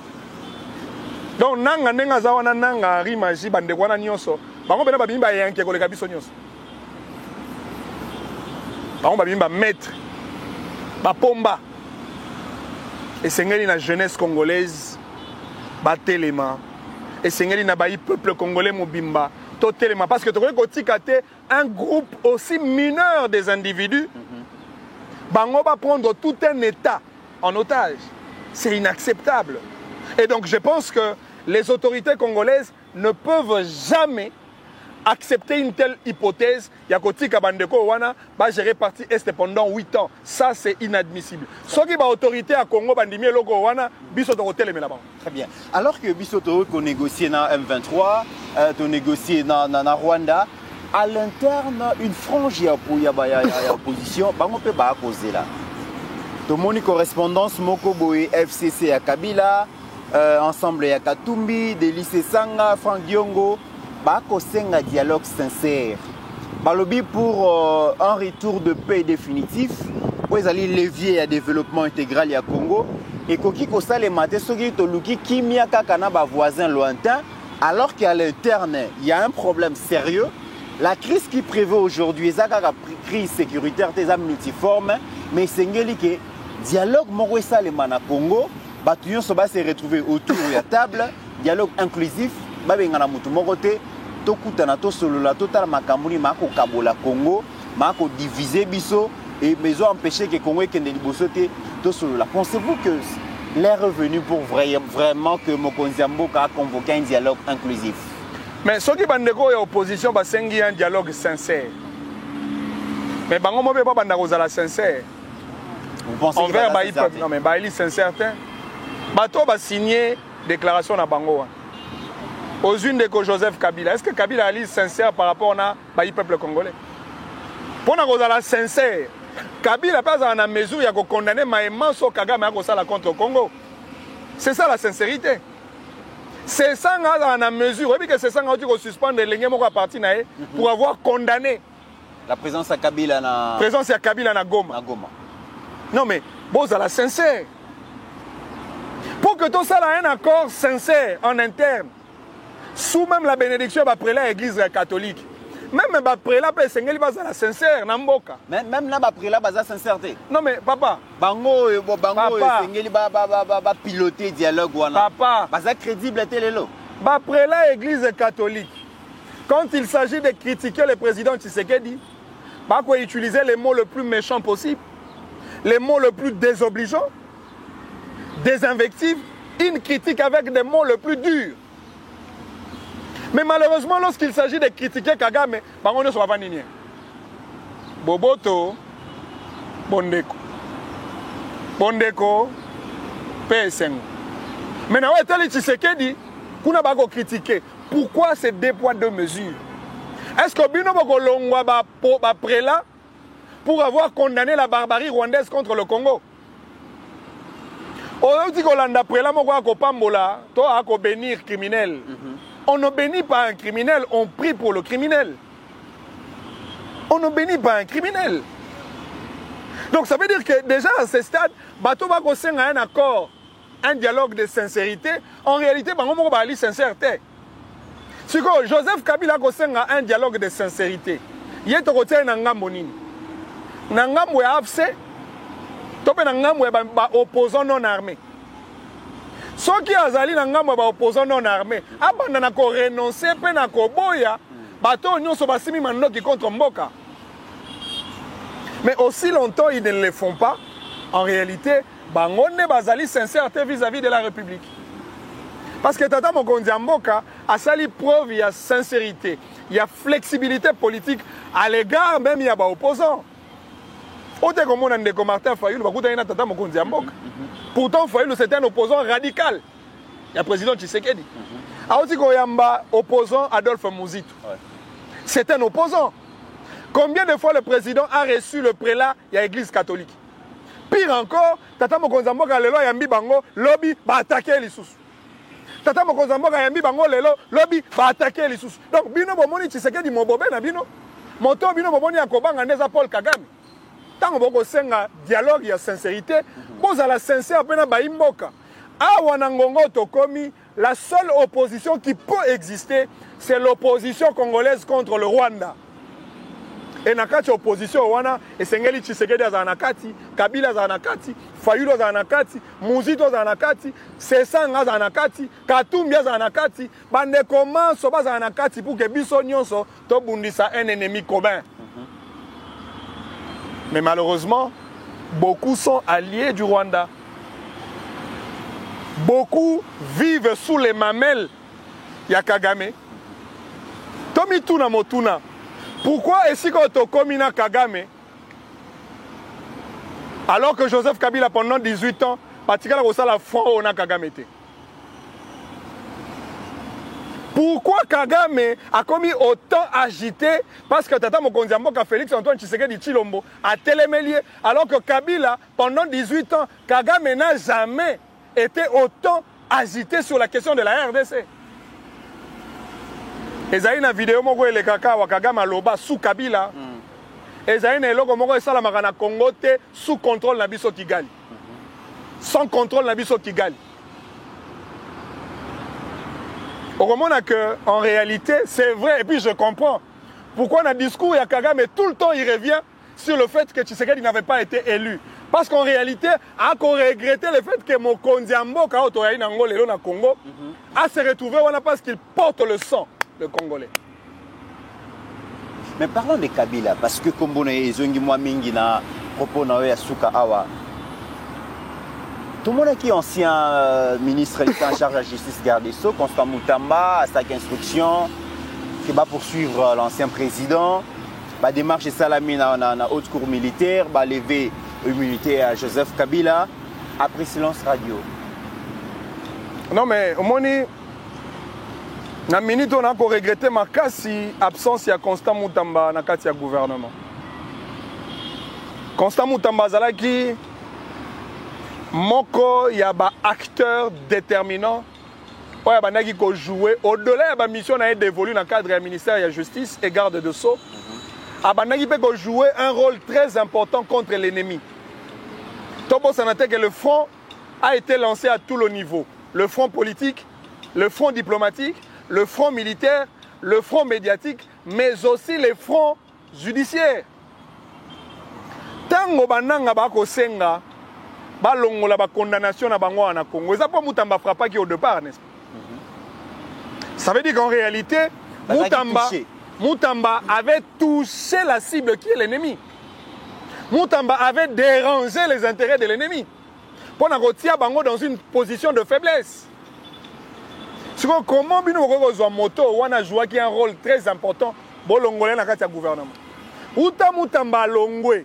Donc nanga nenga zawana nanga rimaji bande kwana nyonso. Bango bena babimba yanke ko le kabiso nyonso. Bango babimba maître Bapomba et sengeli na jeunesse congolaise batelema et sengeli na bayi peuple congolais mobimba totelema parce que tu kotikate un groupe aussi mineur des individus bango va prendre tout un état en otage. C'est inacceptable. Et donc je pense que les autorités congolaises ne peuvent jamais accepter une telle hypothèse. Yakotika Bandeko Wana va gérer partie Est pendant 8 ans. Ça, c'est inadmissible. Ce qui est l'autorité à Congo, Bandimie Logo Wana, Bisoto Hotel et là-bas. Très bien. Alors que Bisoto a négocié dans M23, a négocié dans Rwanda, à l'interne, une frange opposition, on peut pas causer là. Tout le monde correspondance, Moko Boé, FCC à Kabila, ensemble à Katumbi, Délice Sanga, Franck Diongo. Un dialogue sincère. Balobi pour un retour de paix définitif, pour les levier à développement intégral à Congo. Et Koki Kosa les matés, Sogi Toluki, Kimia Kakanaba voisin lointain, alors qu'à l'interne, il y a un problème sérieux. La crise qui prévaut aujourd'hui, c'est une crise sécuritaire, c'est multiforme, mais c'est un dialogue Morosa les mana Congo, Batuyon Soba s'est retrouvé autour de la table, dialogue inclusif. Babengana mutu mokote tokutana to solola total makamuni mako kabola Congo mako diviser biso et besoin empêcher que Congo kende liboso te to solola. Pensez-vous que l'heure est venue pour vraiment que Mokonzi Mboka a convoqué un dialogue inclusif? Mais ceux qui bandeko ya opposition ba sengi un dialogue sincère. Mais bango mo be ba bandako za la sincère. Vous pensez envers ba non mais ba eli sincère bato ba signer déclaration na bango. Aux unes de Joseph Kabila. Est-ce que Kabila est sincère par rapport à le peuple congolais? Pour nous la sincère, Kabila pas en mesure de condamner Maïman sur Kagame contre le Congo. C'est ça la sincérité. C'est ça en mesure. C'est ça qu'on suspendre les gens à partir pour avoir condamné la présence à Kabila na présence à Kabila na Goma. Non mais bon ça la sincère. Pour que tout ça ait un accord sincère en interne. Sous même la bénédiction après l'église catholique. Même après la paix, c'est la sincère, Namboka. Même là après la base sincérité. Non mais papa. Bango c'est piloter dialogue wana. Papa. Base crédible télélo. Après l'église catholique. Quand il s'agit de critiquer le président Tshisekedi, bah quoi utiliser les mots le plus méchants possible, les mots le plus désobligeants, des invectives, une critique avec des mots le plus durs. Mais malheureusement, lorsqu'il s'agit de critiquer Kagame, on ne soit pas nini. Boboto, Bondeko. Bondeko, PSN. Maintenant, tel Tshisekedi, qu'on a pas critiqué. Pourquoi ces 2 poids 2 mesures? Est-ce que Bino Bogolongwa va prélat pour avoir condamné la barbarie rwandaise contre le Congo? On dit qu'on a prélat, on va bénir criminel. On ne bénit pas un criminel, on prie pour le criminel. On ne bénit pas un criminel. Donc ça veut dire que déjà à ce stade, Bato va a un accord, un dialogue de sincérité. En réalité, on va aller sincérité. Si Joseph Kabila a un dialogue de sincérité, il y a un Nangamoni. Nangamwe AFC, topé Nangamwe opposant non armé. Ceux qui azali nangamo ba opposant non armé, abandana ko renoncer pe na ko boya, bato nyonso basimi mandoki contre Mboka. Mais aussi longtemps ils ne le font pas, en réalité, bangone bazali sincère vis-à-vis de la République. Parce que Tata Mokonzi Mboka a sali preuve, il y a sincérité, il y a flexibilité politique à l'égard même il y a des opposants. Autant comme on a des Martin Fayoulou, Tata Mokonzi Mboka. Pourtant, Fayoulou c'était un opposant radical. Il y a le président Tshisekedi. Aoti Koyamba, opposant Adolphe Mouzito. C'est un opposant. Combien de fois le président a reçu le prélat il y a l'église catholique? Pire encore, Tata Mokonzi Mboka lelo yambi bango lobby ba attaquer les sous. Tata Mokonzi Mboka yambi bango lelo lobby ba attaquer les sous. Donc bino bomoni Tshisekedi mobobe na bino. Moto bino bomoni akobanga neza Paul Kagame. Tango boko senga dialogue ya sincérité, boza la sincère pena ba imboka. Awa na ngongo tokomi, la seule opposition qui peut exister, c'est l'opposition congolaise contre le Rwanda. Et nakati opposition wana esengeli Tshisekedi za nakati, Kabila za nakati, Fayulu za nakati, Muzito za nakati, Sesanga za nakati, Katumbi za nakati, bande commence ba za nakati pour que biso nyonso to bundisa un ennemi commun. Mais malheureusement, beaucoup sont alliés du Rwanda. Beaucoup vivent sous les mamelles ya Kagame. Tomi tuna motuna. Pourquoi est-ce que Komina Kagame, alors que Joseph Kabila pendant 18 ans, Patikala Rosala front na Kagame? Pourquoi Kagame a commis autant agité? Parce que Tata Mokonzi Mboka Félix Antoine Tshisekedi Tshilombo a télémélié, alors que Kabila, pendant 18 ans, Kagame n'a jamais été autant agité sur la question de la RDC. Ezaï na vidéo moko ele kaka wa Kagame aloba sous Kabila. Ezaï na eloko moko esala makana Congo te sous contrôle na biso Kigali. Sans contrôle na biso Kigali. On remarque que en réalité, c'est vrai et puis je comprends pourquoi dans le discours ya Kagame tout le temps il revient sur le fait que Tshisekedi n'avait pas été élu. Parce qu'en réalité, a regretté le fait que Mokonzi Mboka otoyayi nango lelo na Congo a se retrouvé parce qu'il porte le sang. Le Congolais. Mais parlons de Kabila, parce que comme on est zongi moi mingi na propos na ya Souka Awa. Tout le monde qui est ancien ministre en charge de la justice garde des Sceaux, Constant Moutamba, à sa instruction, qui va poursuivre l'ancien président, va démarcher Salami dans la haute cour militaire, va lever l'immunité à Joseph Kabila, après silence radio. Non mais au moins na minute on a encore regretté ma absence ya Constant Moutamba na kati ya gouvernement. Constant Moutamba zalaki moko ya ba acteur déterminant oya bandaki ko jouer au-delà ya ba mission na dévolu dans cadre du ministère de la justice et garde de Sceaux. Abandaki pe ko jouer un rôle très important contre l'ennemi. Tobo sanate que le front a été lancé à tout le niveau, le front politique, le front diplomatique, le front militaire, le front médiatique, mais aussi les fronts judiciaires. Tango bananga bako senga, balongola ba condamnation na bango na Congo. Ça pas Moutamba frappa qui au départ, n'est-ce pas? Ça veut dire qu'en réalité, Moutamba avait touché la cible qui est l'ennemi. Moutamba avait dérangé les intérêts de l'ennemi. Pour retirer bango dans une position de faiblesse. Comment Bino Moto wana joue qui a un rôle très important pour l'Ongolais dans le gouvernement. Outa Moutamba Longwe.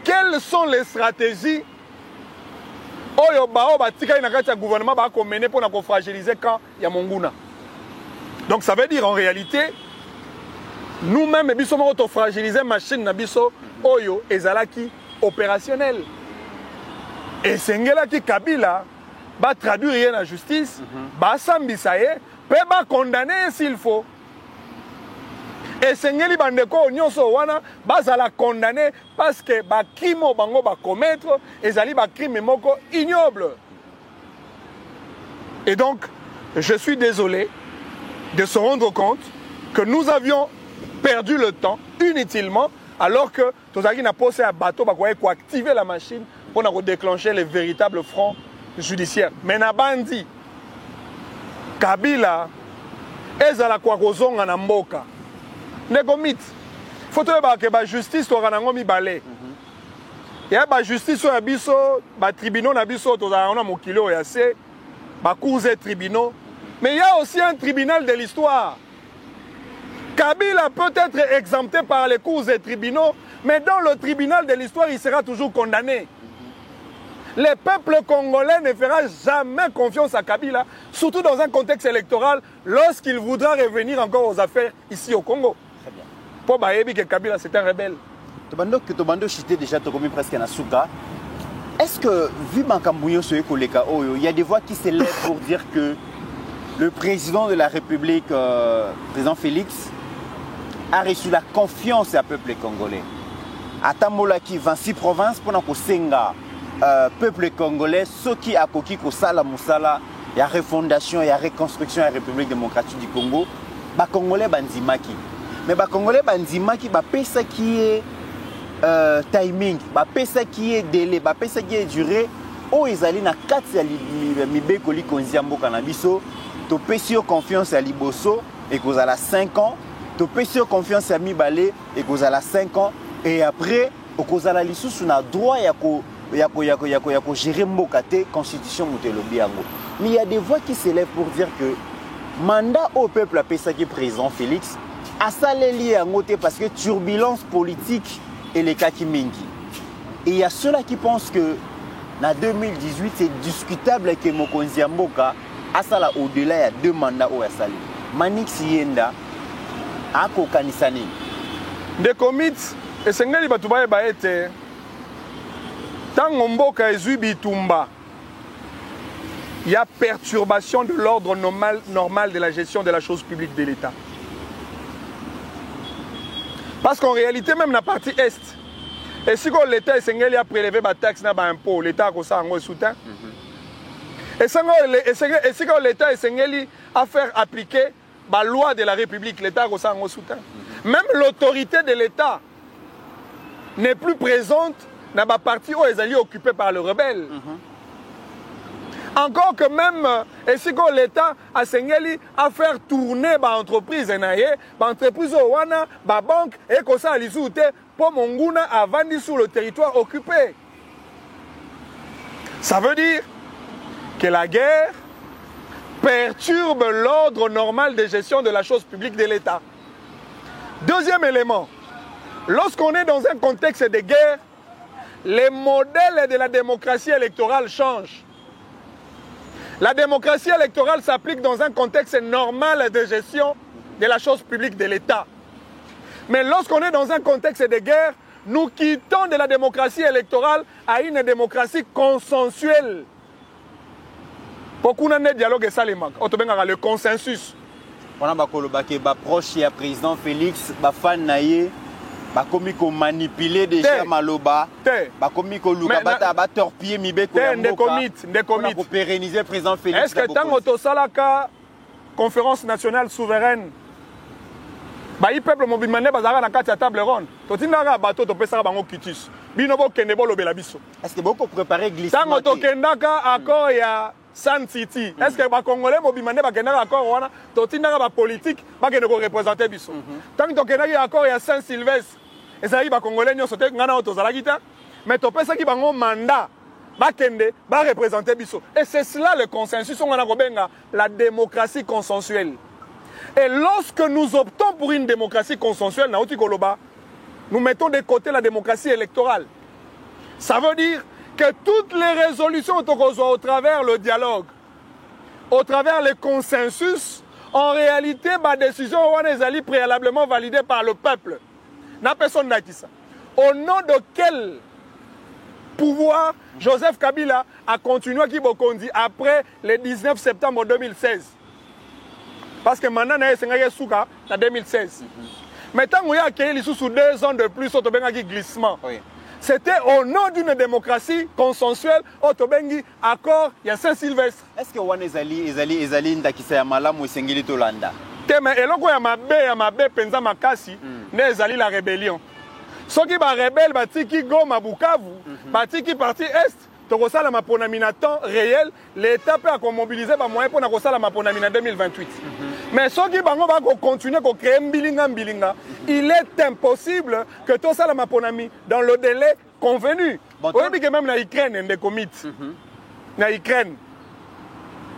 Quelles sont les stratégies Oyo bao batika na kati ya gouvernement ba ko mener pour na ko fragiliser quand ya Monguna. Donc ça veut dire en réalité nous-mêmes biso mo to fragiliser machine na biso oyo ezalaki opérationnel. Et sengela ki Kabila va traduire la justice, va s'ambisaye, peut va condamner s'il faut. Et Sengeli Bandeko Nyonso Wana va la condamner parce que ba crime bango va commettre et zali ba crime moko ignoble. Et donc, je suis désolé de se rendre compte que nous avions perdu le temps inutilement alors que Tozaki n'a posé un bateau pour activer la machine pour déclencher les véritables fronts judiciaires. Mais Nabandi, Kabila, ezala kwa kozonga na mboka. Negomit. Faut que la justice soit en balé. Il y a la justice sur biso, ba tribunal na biso tozala na mokilo ya se cours et tribunaux, mais il y a aussi un tribunal de l'histoire. Kabila peut être exempté par les cours et tribunaux, mais dans le tribunal de l'histoire, il sera toujours condamné. Le peuple congolais ne fera jamais confiance à Kabila, surtout dans un contexte électoral, lorsqu'il voudra revenir encore aux affaires ici au Congo. Très bien. Pour Bayebi que Kabila, c'est un rebelle. Tobando chité déjà commis presque na souka. Est-ce que, vu Mankambouyo sur Ekoleka Oyo, il y a des voix qui s'élèvent pour dire que le président de la République, président Félix, a reçu la confiance du peuple congolais. À Tamolaki, 26 provinces, pendant que Senga, peuple congolais, ceux qui a coquille ko sala musala, il y a refondation, il y a reconstruction de la République démocratique du Congo, les Congolais bandimaki. Mais les Congolais bandimaki, c'est ça qui est timing, c'est ça qui est délai, c'est ça qui est durée. Oh, ils allaient na 4 mibekoli konziambo kanabiso, to pesio confiance à Liboso et qu'on a la 5 ans. Tu peux confiance à Mibale et que vous avez 5 ans et après vous avez le droit de gérer la constitution de l'Obiango. Mais il y a des voix qui s'élèvent pour dire que le mandat au peuple a ça qui est président Félix a ça lié à côté parce que turbulence politique et les cas qui mingi. Et il y a ceux-là qui pensent que en 2018 c'est discutable que Mokonzi Mboka a ça au-delà il y a 2 mandats au Asali. Manix Yenda ako kanisani de commit esengeli batu ba ete tango mboka ezui bitumba il y a perturbation de l'ordre normal de la gestion de la chose publique de l'État. Parce qu'en réalité même la partie est et si l'État esengeli a prélevé ba taxe na ba impôt l'État a ça en soutien et si l'État esengeli a faire appliquer la loi de la République, l'État a soutien. Même l'autorité de l'État n'est plus présente dans la partie où elle est occupée par le rebelle. Encore que même, si l'État a signé à faire tourner l'entreprise, l'entreprise la banque, et que ça a pour Monguna à vendre sur le territoire occupé. Ça veut dire que la guerre perturbe l'ordre normal de gestion de la chose publique de l'État. Deuxième élément, lorsqu'on est dans un contexte de guerre, les modèles de la démocratie électorale changent. La démocratie électorale s'applique dans un contexte normal de gestion de la chose publique de l'État. Mais lorsqu'on est dans un contexte de guerre, nous quittons de la démocratie électorale à une démocratie consensuelle. Pourquoi on a un dialogue et ça le consensus. On a proche du président Félix, fan naïe, comme qu'on manipulé déjà Maloba, comme qu'on a torpillé Mibeko, pour pérenniser le président Félix. Est-ce que tant que la conférence nationale souveraine, le peuple mobilisé bazara na kati ya table ronde, totinaka bateau to pesa bango kitis. Bino bo kende bo lobela biso. Est-ce que beaucoup préparer glissement? Tant que kendaka accord ya San City. Est-ce que les Congolais mobimandé bakendaka accord wana totinaka ba politique bakende ko représenter biso. Tant que kendaka accord ya Saint-Sylvestre, ezali ba Congolais nyonso te ngana auto zalaki ta, mais to pesa ki bango mandat bakende ba représenter biso. Et c'est cela le consensus on a kobenga la démocratie consensuelle. Et lorsque nous optons pour une démocratie consensuelle, nous mettons de côté la démocratie électorale. Ça veut dire que toutes les résolutions au travers le dialogue, au travers le consensus, en réalité, ma décision est préalablement validée par le peuple. Na personne n'a dit ça. Au nom de quel pouvoir Joseph Kabila a continué à Kibokondi après le 19 septembre 2016? Parce que maintenant, il y a en 2016. Mais tant qu'il y a accueilli sous 2 ans de plus, on a un glissement. C'était au nom d'une démocratie consensuelle, on a accord, il y a Saint-Sylvestre. Est-ce que on ezali ndakisa ya malamu esengeli tolanda? Mais eloko ya mabe penza makasi, ne ezali la rébellion. Ceux qui ba rebelle batiki Goma Bukavu, batiki parti est. Tokosala maponamina temps réel, l'État peut mobiliser les moyens pour nakosala maponamina 2028. Mais ceux qui vont continuer à créer mbilinga, il est impossible que tout ça la maponami dans le délai convenu. Oui, que même na Ukraine, des comités. Na Ukraine.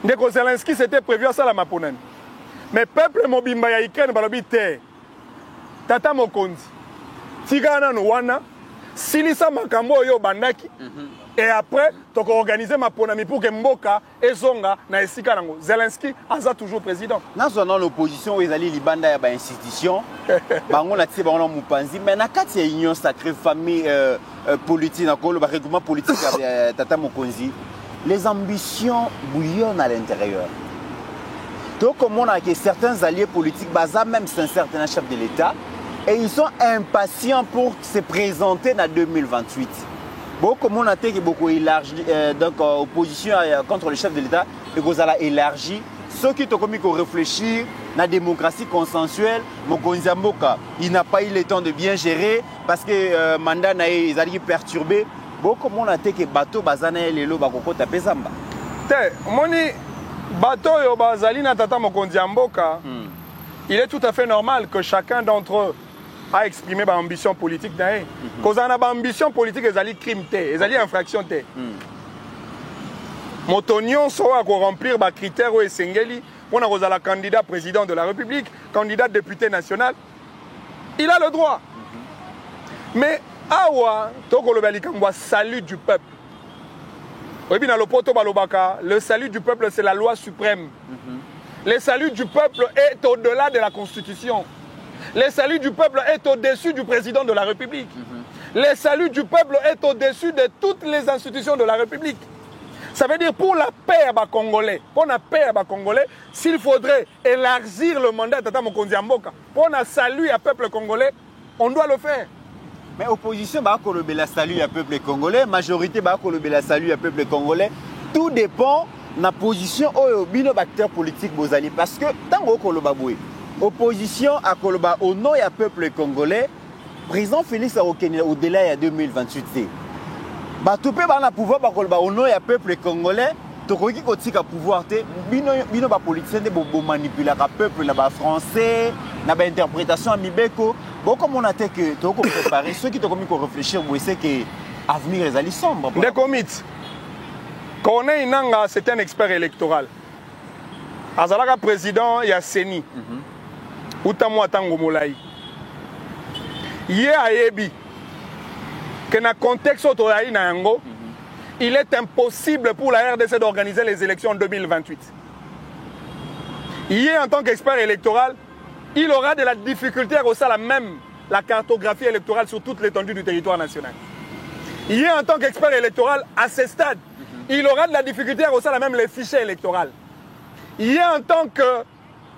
Ndeko Zelensky c'était prévu à ça la maponani. Mais peuple mobimba ya Ukraine balobi te. Tata Mokonzi. Tigana no wana silisa makambo yo bandaki. Et après, tu as organisé ma ponami pour que Mboka et Zonga na esika nango. Zelensky aza toujours président. Dans l'opposition, ils allaient libanda ya ba institution. Bango na tse bango mupanzi, mais na kati ya union sacrée famille politique na ko le règlement politique Tata Mokonzi. Les ambitions bouillonnent à l'intérieur. Donc comme on a que certains alliés politiques basés même c'est un certain chef de l'État et ils sont impatients pour se présenter en 2028. Bon, comme on a dit que beaucoup élargi, donc opposition contre le chef de l'État, et qu'on a élargi, ceux qui ont commis qu'on réfléchir la démocratie consensuelle, Mokonzi Mboka, il n'a pas eu le temps de bien gérer parce que mandat n'a été perturbé. Bon, comme on a dit que bateau bazana et lelo bakoko tapé zamba. Te, moni bateau yo bazali na tata Mokonzi Mboka, il est tout à fait normal que chacun d'entre eux a exprimé ma ambition politique d'ailleurs. Quand on a une ambition politique, ils allaient crime, ils allaient infraction. Motonion soit pour remplir les critères ou Sengeli, on a la candidat président de la République, candidat député national. Il a le droit. Mais awa toko le balikangwa salut du peuple. Le salut du peuple c'est la loi suprême. Le salut du peuple est au-delà de la Constitution. Le salut du peuple est au-dessus du président de la République. Le salut du peuple est au-dessus de toutes les institutions de la République. Ça veut dire pour la paix à Congolais, s'il faudrait élargir le mandat de Tata Mokonzi Mboka, pour un salut à peuple congolais, on doit le faire. Mais opposition va colober la salut à peuple congolais, majorité va colober la salut à peuple congolais. Tout dépend de la position au bino acteur politique bozali parce que tant que koloba boue opposition à Koloba au nom du peuple congolais, président Félix Tshisekedi au-delà de 2028. Batoupe ba pouvoir ba Koloba au nom du peuple congolais, tokoki kotika pouvoir te bino ba politicien de bo manipuler le peuple na ba français, na ba interprétation amibeko. Bon comme on a dit que toko préparer ceux qui toko mi ko réfléchir bo c'est que avenir les ali sombre. Des commit. Corneille Nanga c'est un expert électoral. Azalaka président ya Seni. Utamwa tango molai. Yé ayebi que dans le contexte autoraï na yango, il est impossible pour la RDC d'organiser les élections en 2028. Yé en tant qu'expert électoral, il aura de la difficulté à reçoit même la cartographie électorale sur toute l'étendue du territoire national. Yé en tant qu'expert électoral, à ce stade, il aura de la difficulté à reçoit même les fichiers électoraux. Yé en tant que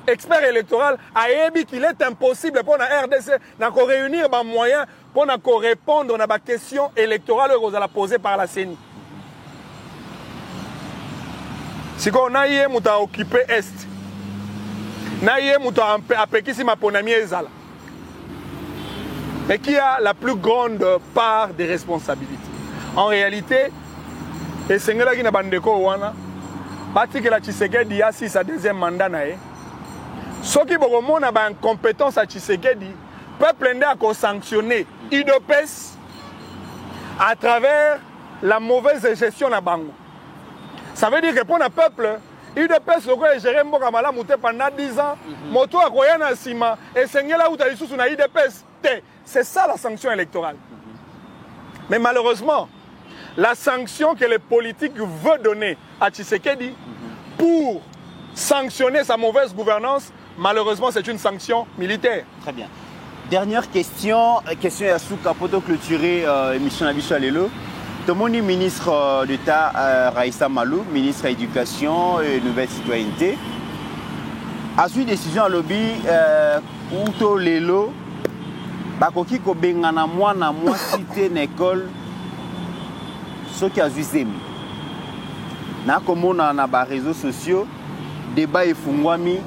expert électoral a dit qu'il est impossible pour la RDC de réunir des moyens pour répondre à la question électorale que vous allez poser par la CENI. Si on a occupé Est, mais qui a la plus grande part des responsabilités. En réalité, et c'est ce qui Patrick Tshisekedi a sa deuxième mandat. Ceux qui ont une compétence à Tshisekedi, le peuple a sanctionné IDPS à travers la mauvaise gestion de Bango. Ça veut dire que pour le peuple, IDPS a géré pendant 10 ans, moto a koya na sima et sengela ou tali sous na IDPS. C'est ça la sanction électorale. Mais malheureusement, la sanction que les politiques veulent donner à Tshisekedi pour sanctionner sa mauvaise gouvernance, malheureusement, c'est une sanction militaire. Très bien. Dernière question à Souka pour clôturer l'émission Abicho Alelo. Tout le monde est ministre d'État Raïssa Malou, ministre de l'Éducation et Nouvelle Citoyenneté. À suite décision à lobby Outo Lelo, Bakoki ko bengana mwana cité l'école ce qui a zemi. Na komona na ba réseaux sociaux débat efungwami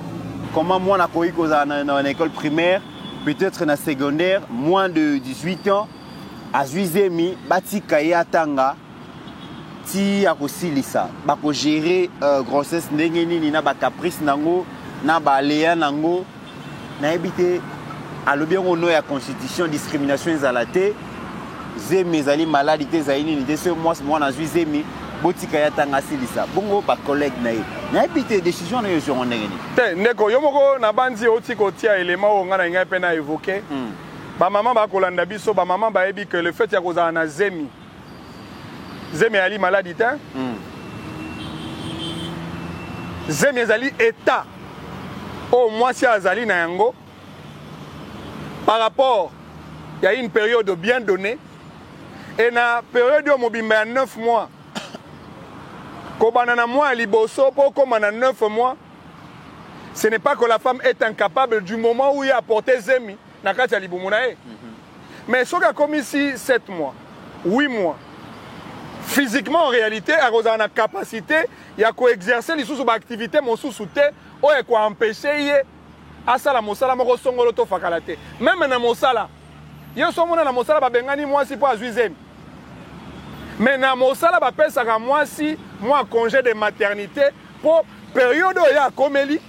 comment moi na koyi ko dans une école primaire peut-être na secondaire moins de 18 ans à zemi bati kaya tanga ti akosilisa bako gérer grossesse ndenge nini na ba caprice nango na ba léa nango na ebité alobi ngo no ya constitution discrimination ezalate zemi ezali maladie te zaini ni te ce moi na zemi botika ya tanga silisa bongo ba collègue na ye Mais puis tes décisions ne sont pas négligées. Ndeko, yomoko na bandi oti kotia élément on a nga pena évoqué. Ba maman ba kolanda biso, ba maman ba ebi que le fait ya kozana na zemi. Zemi ali maladie ta. Zemi ezali état. Au moins si azali na yango. Par rapport, il y a une période bien donnée. Et na période où mobimba ya 9 mois. Kobana na mois liboso pour comme na 9 mois. Ce n'est pas que la femme est incapable du moment où il a apporté zemi na kati ya libumunae. Mais ce qui a commis ici 7 mois, 8 mois. Physiquement en réalité, à cause de la capacité, il y a qu'à exercer les sous-activités mon sous-souté ou il y a empêcher à ça la mosala moko songolo to fakalate. Même na mosala, yo somona na mosala ba bengani moi si pour azuizem. Mais na mosala ba pesa ka moi si moi congé de maternité pour période où il y a komeli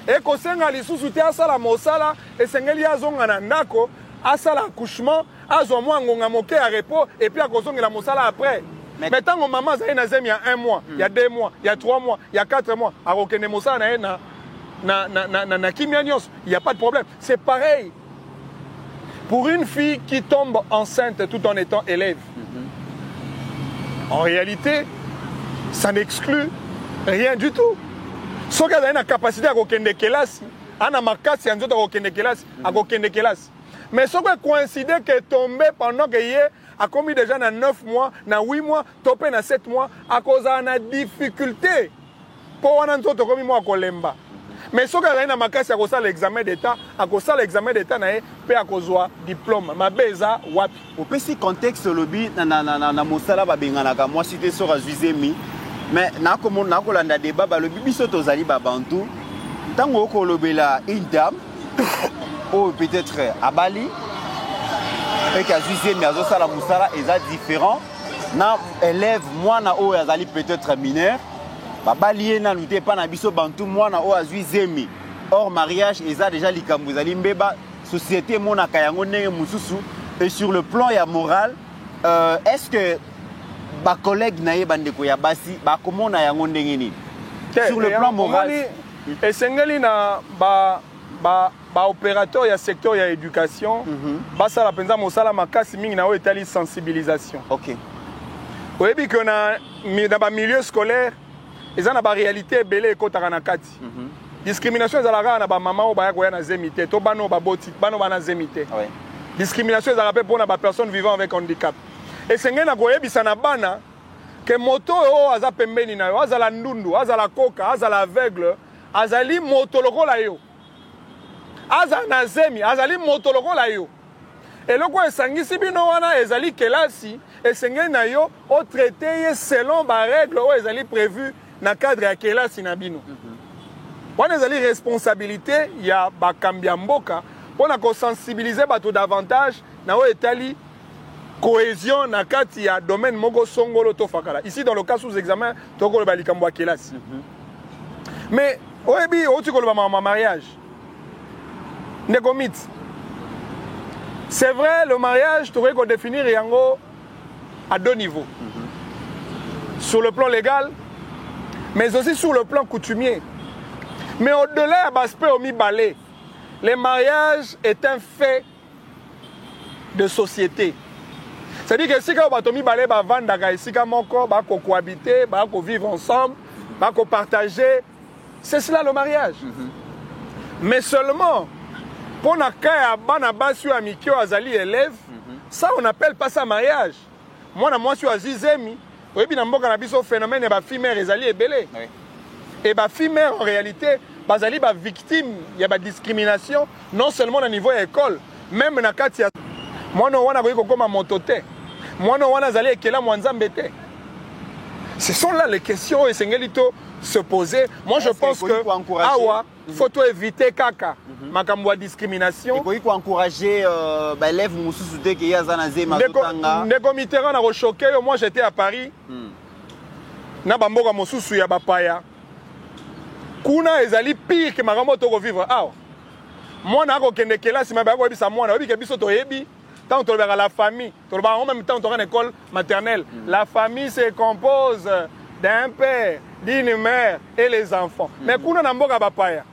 et ko senga li sous-souté à ça la mosala et sengeli azonga na ndako à ça l'accouchement azo moi ngonga moke à repos et puis à kozonga la mosala après. Mais tant que maman il y a 1 mois, il y a 2 mois, il y a 3 mois, il y a 4 mois, à Rokene Mossa, il n'y a pas de problème. C'est pareil. Pour une fille qui tombe enceinte tout en étant élève, en réalité, ça n'exclut rien du tout. Si elle a une capacité à Rokene Kelas, à Markas, à Rokene Kelas. Mais si elle coïncide qu'elle tombe pendant qu'il y a a commis déjà dans 9 mois, dans 8 mois, topé dans 7 mois, à cause de la difficulté. Pour un autre commis moi à Kolemba. Mais si on a une macasse à cause de l'examen d'État, à cause de l'examen d'État, peut à cause de diplôme. Ma beza, wapi. Au petit contexte, lobby, na mosala ba bengana moi cité sur Azuzemi, mais na comme na ko landa débat ba le bibi soto zali ba bantu. Tango ko lobela une dame, ou peut-être à Bali. Et qu'à Zuzé, mais à Zosala Moussala, ils sont différents. Na élève, moi, na o azali peut-être mineur. Baba lié na nous pas na biso bantu, moi na o azuzemi. Hors mariage, ils ont déjà likambu zali mbeba société mona kayango nenge mususu. Et sur le plan ya moral, est-ce que ba collègue naye bandeko ya basi ba comment na yango ndenge ni? Sur le plan moral, et sengeli na ba opérateur ya secteur ya éducation basa la penza mosala makasi mingi na o etali sensibilisation. OK. Oyebi que na ba milieu scolaire eza na ba réalité belé ekotaka na kati. Discrimination ezalaka na ba maman o ba ya koya na zemité to bano ba boti bano bana zemité. Ouais. Discrimination ezalaka pour na ba personnes vivant avec handicap. Et sengeli na koyebisa na bana que moto o aza pembeni na yo azala ndundu azala koka azala aveugle azali moto lokola yo. Aza na zemi, azali moto lokola yo. Et le quoi sangisi bino wana ezali kelasi esengeli na yo o traité selon ba règle o ezali prévu na cadre ya kelasi na bino. Wana ezali responsabilité ya ba kambia mboka pona ko sensibiliser bato davantage na o etali cohésion na kati ya domaine moko songolo to fakala. Ici dans le cas sous examen to ko ba likambo ya kelasi. Mais oyebi o tu ko ba mariage. C'est vrai, le mariage, tu aurais qu'on définir à 2 niveaux. Sur le plan légal, mais aussi sur le plan coutumier. Mais au-delà de l'aspect omi-balé, le mariage est un fait de société. C'est-à-dire que si on va balé, va vendre, si on va cohabiter, va vivre ensemble, va partager, c'est cela le mariage. Mais seulement, pour na kaya bana basi wa mikio azali élève, ça on appelle pas ça mariage. Moi suis azizemi, oyebi na mboka na biso phénomène ba fille mère ezali ebele. Et ba fille mère en réalité bazali ba victime, il y a ba discrimination non seulement au niveau de l'école, même na kati ya mwana wana ko koma motote. Mwana wana zali ekela mwanzambe te. Ce sont là les questions et sengelito se poser. Moi je pense que awa faut éviter kaka makambo ya discrimination. Il faut encourager élèves mususu te ke ya zana zema tanga. Ndeko Mitterrand na rechoqué, moi j'étais à Paris. Na bamboka mususu ya bapaya. Kuna ezali pire que makambo to vivre awa. Moi na ko kende kelasi ma ba ko bisa moi na obi ke biso to yebi. Tant on verra la famille, en même temps on aura une école maternelle. La famille se compose d'un père, d'une mère et les enfants. Mais kuna na mboka bapaya,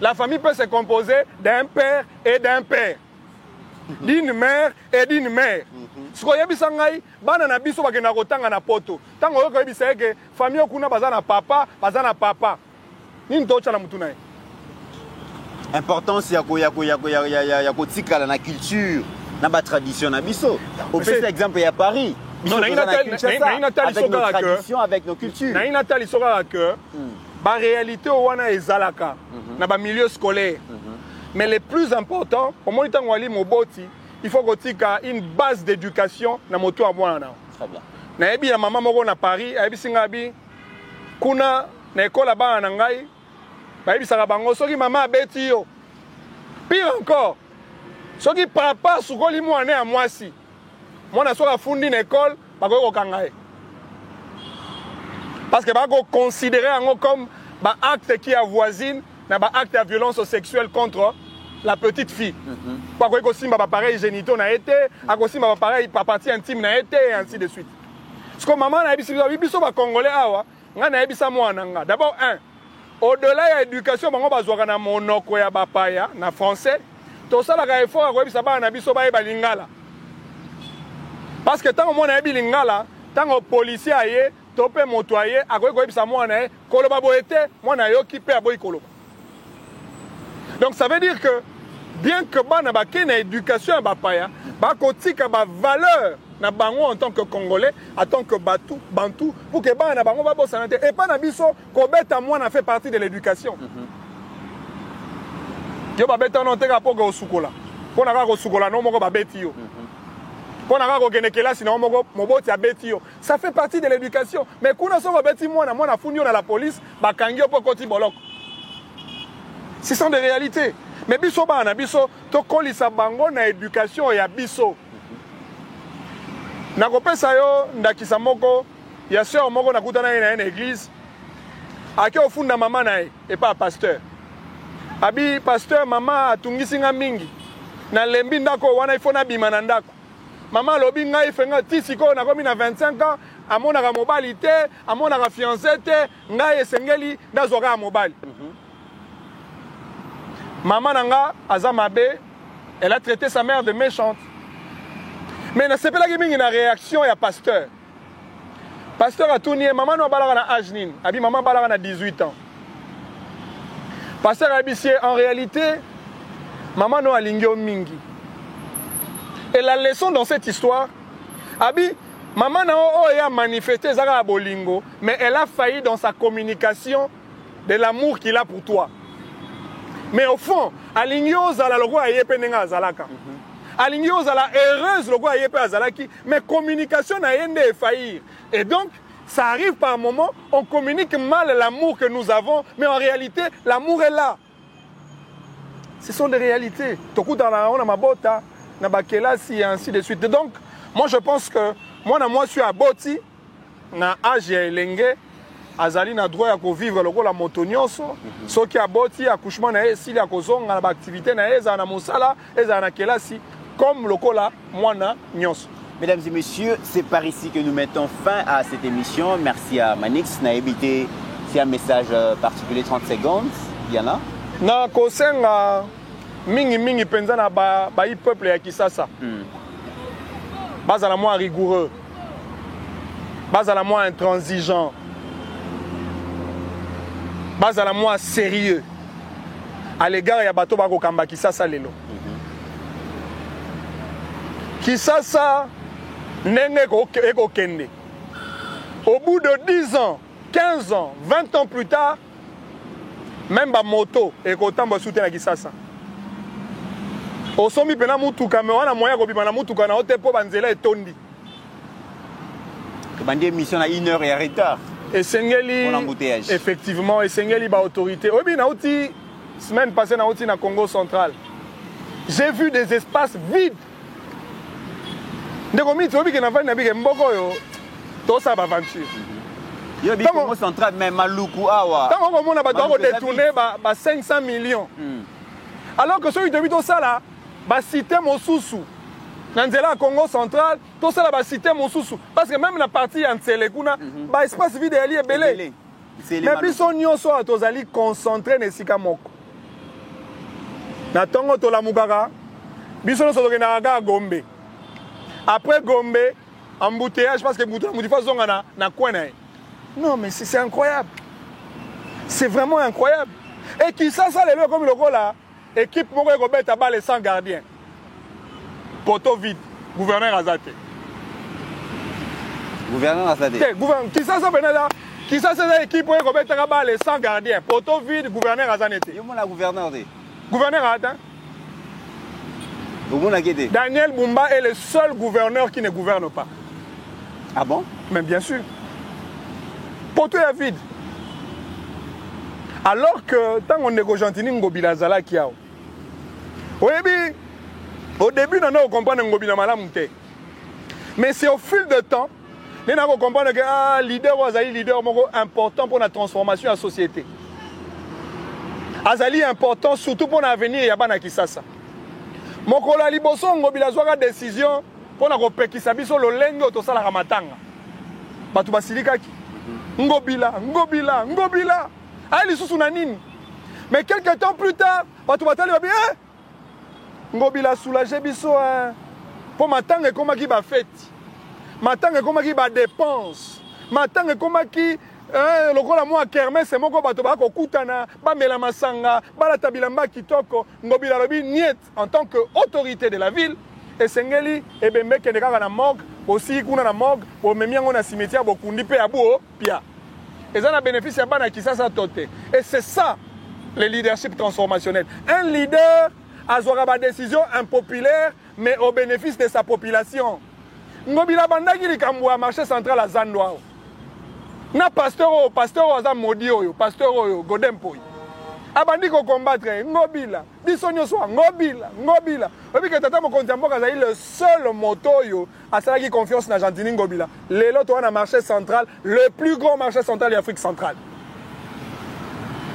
la famille peut se composer d'un père et d'un père, d'une mère et d'une mère. Ce qu'on y a bisa ngai, bana na biso bakena kotanga na poto. Tango yoko yebisa ke famille kuna baza na papa, baza na papa. Ni ntocha na mutu na ye. Importance ya kotikala na culture, na ba tradition na biso. Au fait exemple ya Paris. Non, avec nos traditions, avec nos cultures. Na inatali soka que ba réalité wana ezalaka na ba milieu scolaire. Mais le plus important, au moins tant wali moboti, il faut kotika une base d'éducation na moto a mwana. Très bien. Na ebi ya maman moko na Paris, ebi singabi kuna na école ba na ngai. Ba ebi saka bango soki maman abeti yo. Pire encore. Soki papa sukoli mwana ya mwasi. Mwana soka fundi na école, ba ko kanga. Parce que ba ko considérer ango comme ba acte qui avoisine na ba acte de violence sexuelle contre la petite fille. Pas quoi simba ba pareil génitaux na été, a ko simba ba pareil partie intime na été et ainsi de suite. Parce que maman na biso ba congolais awa, nga na ebisa mwana nga. D'abord au-delà de l'éducation, bango bazwaka na monoko ya bapaya na français, to sala ka effort ko ebisa bana biso ba eba lingala. Parce que tant mona ebi lingala, tant policier aye, to pe moto aye, akoy ko ebisa mwana e, koloba boete, mwana yo ki pe aboy koloba. Donc ça veut dire que bien que bana ba kena éducation bapaya, ba kotika ba valeur na bango en tant que Congolais, en tant que Bantou, pour que bana bango ba bossa et pas na biso ko beta mwana fait partie de l'éducation. Yo ba beta non te ka pogo sukola. Pona ka ko sukola no moko ba beti yo. Pona ka ko kene kelasi na moko moboti ya beti yo. Ça fait partie de l'éducation. Mais kuna so ba beti mwana funyo na la police, ba kangi yo poko ti boloko. Ce sont des réalités. Mais biso bana biso to kolisa bango na éducation ya biso. Nakopesa yo ndakisa moko ya sœur moko nakutana na église. Ake ofunda mama na et pas pasteur. Abi pasteur mama atungisi nga mingi. Na lembi ndako wana ifona bima na ndako. Mama lobi ngai fenga tisiko na komi na 25 ans, amonaka mobali te, amonaka fiancé te, ngai esengeli ndazoka mobali. Maman nanga azamabe, elle a traité sa mère de méchante. Mais ne sait pas la réaction ya pasteur. Pasteur a tourné, maman no balaka na âge nini, abi maman balaka na 18 ans. Pasteur a dit en réalité maman no alingi mingi. Et la leçon dans cette histoire, abi maman na a manifesté zaka bolingo, mais elle a failli dans sa communication de l'amour qu'il a pour toi. Mais au fond, alingi ozala logo ayepe nenga azalaka. Alingi ozala heureuse logo ayepe azalaki, mais communication na yende faillir. Et donc, ça arrive par moment, on communique mal l'amour que nous avons, mais en réalité, l'amour est là. Ce sont des réalités. Toku dans la on a ma bota, na bakelasi et ainsi de suite. Et donc, moi je pense que moi je suis à Boti, na âge ya elenge, azali na droit ya ko vivre loko la motonyoso, soki a Boti accouchement na esili ya kozonga na activité na eza na mosala, eza na kelasi comme lokola mwana nyonso. Mesdames et messieurs, c'est par ici que nous mettons fin à cette émission. Merci à Manix. N'a évité si un message particulier 30 secondes. Yana. Na kosenga mingi penza na ba peuple ya Kisasa. Bazala moins rigoureux. Bazala moins intransigeant. Bazala moins sérieux. À l'égard ya bato bako kamba Kisasa lelo. Kisasa nenge eko kende. Au bout de 10 ans, 15 ans, 20 ans plus tard, même ba moto eko tamba soutenir Kisasa. Osomi pena mutuka me wana moya ko bimana mutuka na hote po banzela etondi. Bandi émission à 1 heure et en retard. Et Sengeli effectivement et Sengeli ba autorité. Obi na outi semaine passée na outi na Congo central. J'ai vu des espaces vides. Ndeko miti obi ke na vani na bike mboko yo to sa ba aventure. Yo bi Congo central mais maluku awa. Tant on mona ba doit détourner ba 500 millions. Alors que celui de bito sala ba cité mosusu. Nanzela Congo central, tout ça ba cité mosusu parce que même la partie en Tsele kuna ba espace vide ali ebele. Mais biso nyonso tozali concentré na esika moko. Na tongo tolamukaka biso nyonso tokendaka Gombe. Après Gombe, embouteillage parce que Moutifa zonga na coin na. Non mais c'est incroyable. C'est vraiment incroyable. Et qui ça les comme le gars là, équipe moko ekobeta balle sans gardien. Poteau vide, gouverneur Azate. Gouverneur Azate. Qui ça là? Qui ça c'est l'équipe ekobeta balle sans gardien. Poteau vide, gouverneur Azanete. Yo la gouverneur de. Gouverneur Azate. Daniel Bumba est le seul gouverneur qui ne gouverne pas. Ah bon? Mais bien sûr. Poteau est vide. Alors que tant qu'on négocie Ngobila Zala qui a. Au début, on comprend Ngobila Malamute. Mais c'est au fil de temps, on comprend que leader Azali leader important pour la transformation de la société. Azali important surtout pour l'avenir de Yabana Kisasa. Mokola liboso Ngobila zwaka décision pour na kopekisa biso lolenge otosala ramatanga. Batu basilikaki. Ngobila. Ali susu na nini? Mais quelques temps plus tard, batu batali ba bien. Ngobila soulager biso pour matanga komaki ba fête. Matanga komaki ba dépense. Matanga komaki lokola moi kermesse moko bato ba kokutana ba mela masanga ba la tabilamba kitoko Ngobila lobi niet en tant que autorité de la ville et sengeli et bembe ke ndeka na morgue aussi kuna na morgue bo memiango na cimetière bokundi pe abo pia et ça na bénéfice ya bana Kisasa toté et c'est ça le leadership transformationnel. Un leader a une décision impopulaire mais au bénéfice de sa population. Ngobila bandaki likambo ya marché central à Zandwa. Na pasteur aza modi oyo, pasteur oyo Godempo. Abandi ko combattre Ngobila. Biso nyoso Ngobila. Obi ke tata mo kontambo kaza le seul moto oyo asalaki confiance na Gentini Ngobila. Lelo to na marché central, le plus grand marché central d'Afrique centrale.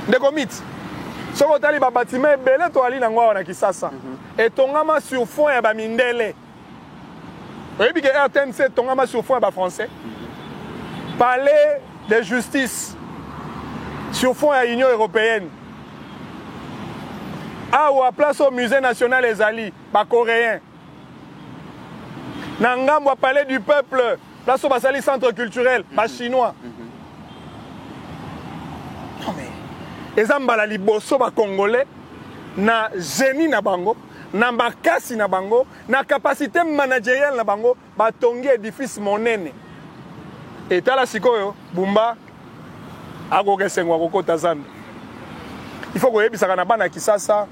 De komit. Soko tali ba bâtiment belé to ali na ngwa na Kisasa. Et tongama sur fond ya ba mindele. Obi ke RTNC tongama sur fond ya ba français. Palais de justice sur fond à l'Union européenne. À place au musée national Ezali, pas coréen. Nangam au palais du peuple, place au Basali centre culturel, pas chinois. Non mais, ezambala liboso ba congolais na génie na bango, na makasi na bango, na capacité managériale na bango, ba tongi édifice monene. Et tala sikoyo Bumba agokesengwa kokota Zando. Il faut que yebisaka na bana Kisasa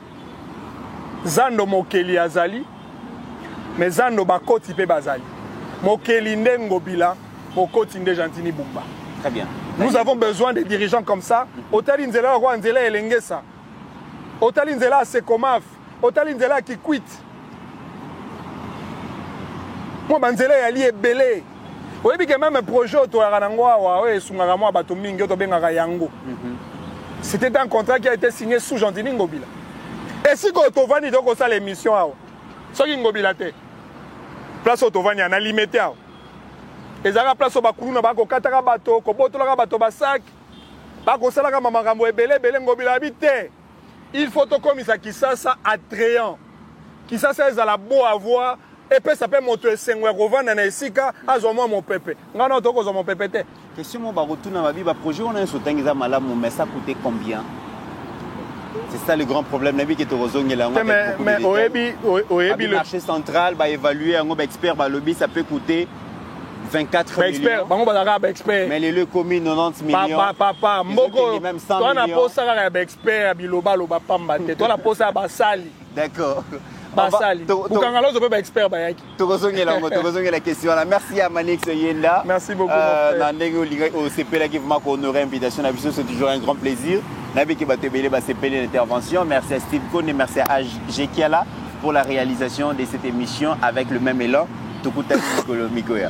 Zando mokeli azali mais Zando bakoti pe bazali. Mokeli nde Ngobila, mokoti nde Gentini Bumba. Très bien. Nous avons besoin de dirigeants comme ça. Otali nzela kwa nzela elengesa. Otali nzela Sekomaf, otali nzela qui quitte. Moi banzela yali ebele. Oui, que même un projet c'était un contrat qui a été signé sous Gentini Ngobila. Et si Tovani donc ça l'émission, ce qui Ngobila te place au Tovani en alimité. Et ça place au Bakuru na bako kataka bato, ko botola bato basak, bako salaka mamangambo ebele bele Ngobila habité. Il faut comme ça qui ça attrayant. Qui ça à la beau à voir. Et puis ça peut monter 5 euros dans esika azoma mon pépé. Ngana toko zo mon pépé te. Question mo ba retourna ma vie ba projet on a un soutien malamu mais ça coûtait combien? C'est ça le grand problème na vie que to rozongela nga. Mais oyebi le marché central ba évaluer un expert ba lobby ça peut coûter 24 millions. Expert, bango bazaka ba expert. Mais les commis 90 millions. Papa, mboko. Même 100 millions. Toi na posa ka expert biloba loba pamba te. Toi na posa ba sali. D'accord. Basali. Bukangalo zo pe expert bayaki. La question là. Merci à Manix Yenda. Merci beaucoup. Au CP là qui m'a honoré invitation à c'est toujours un grand plaisir. Nabi qui va te béler ba CP l'intervention. Merci à Steve Kone et merci à Jekiala pour la réalisation de cette émission avec le même élan. Tukuta Mikoya.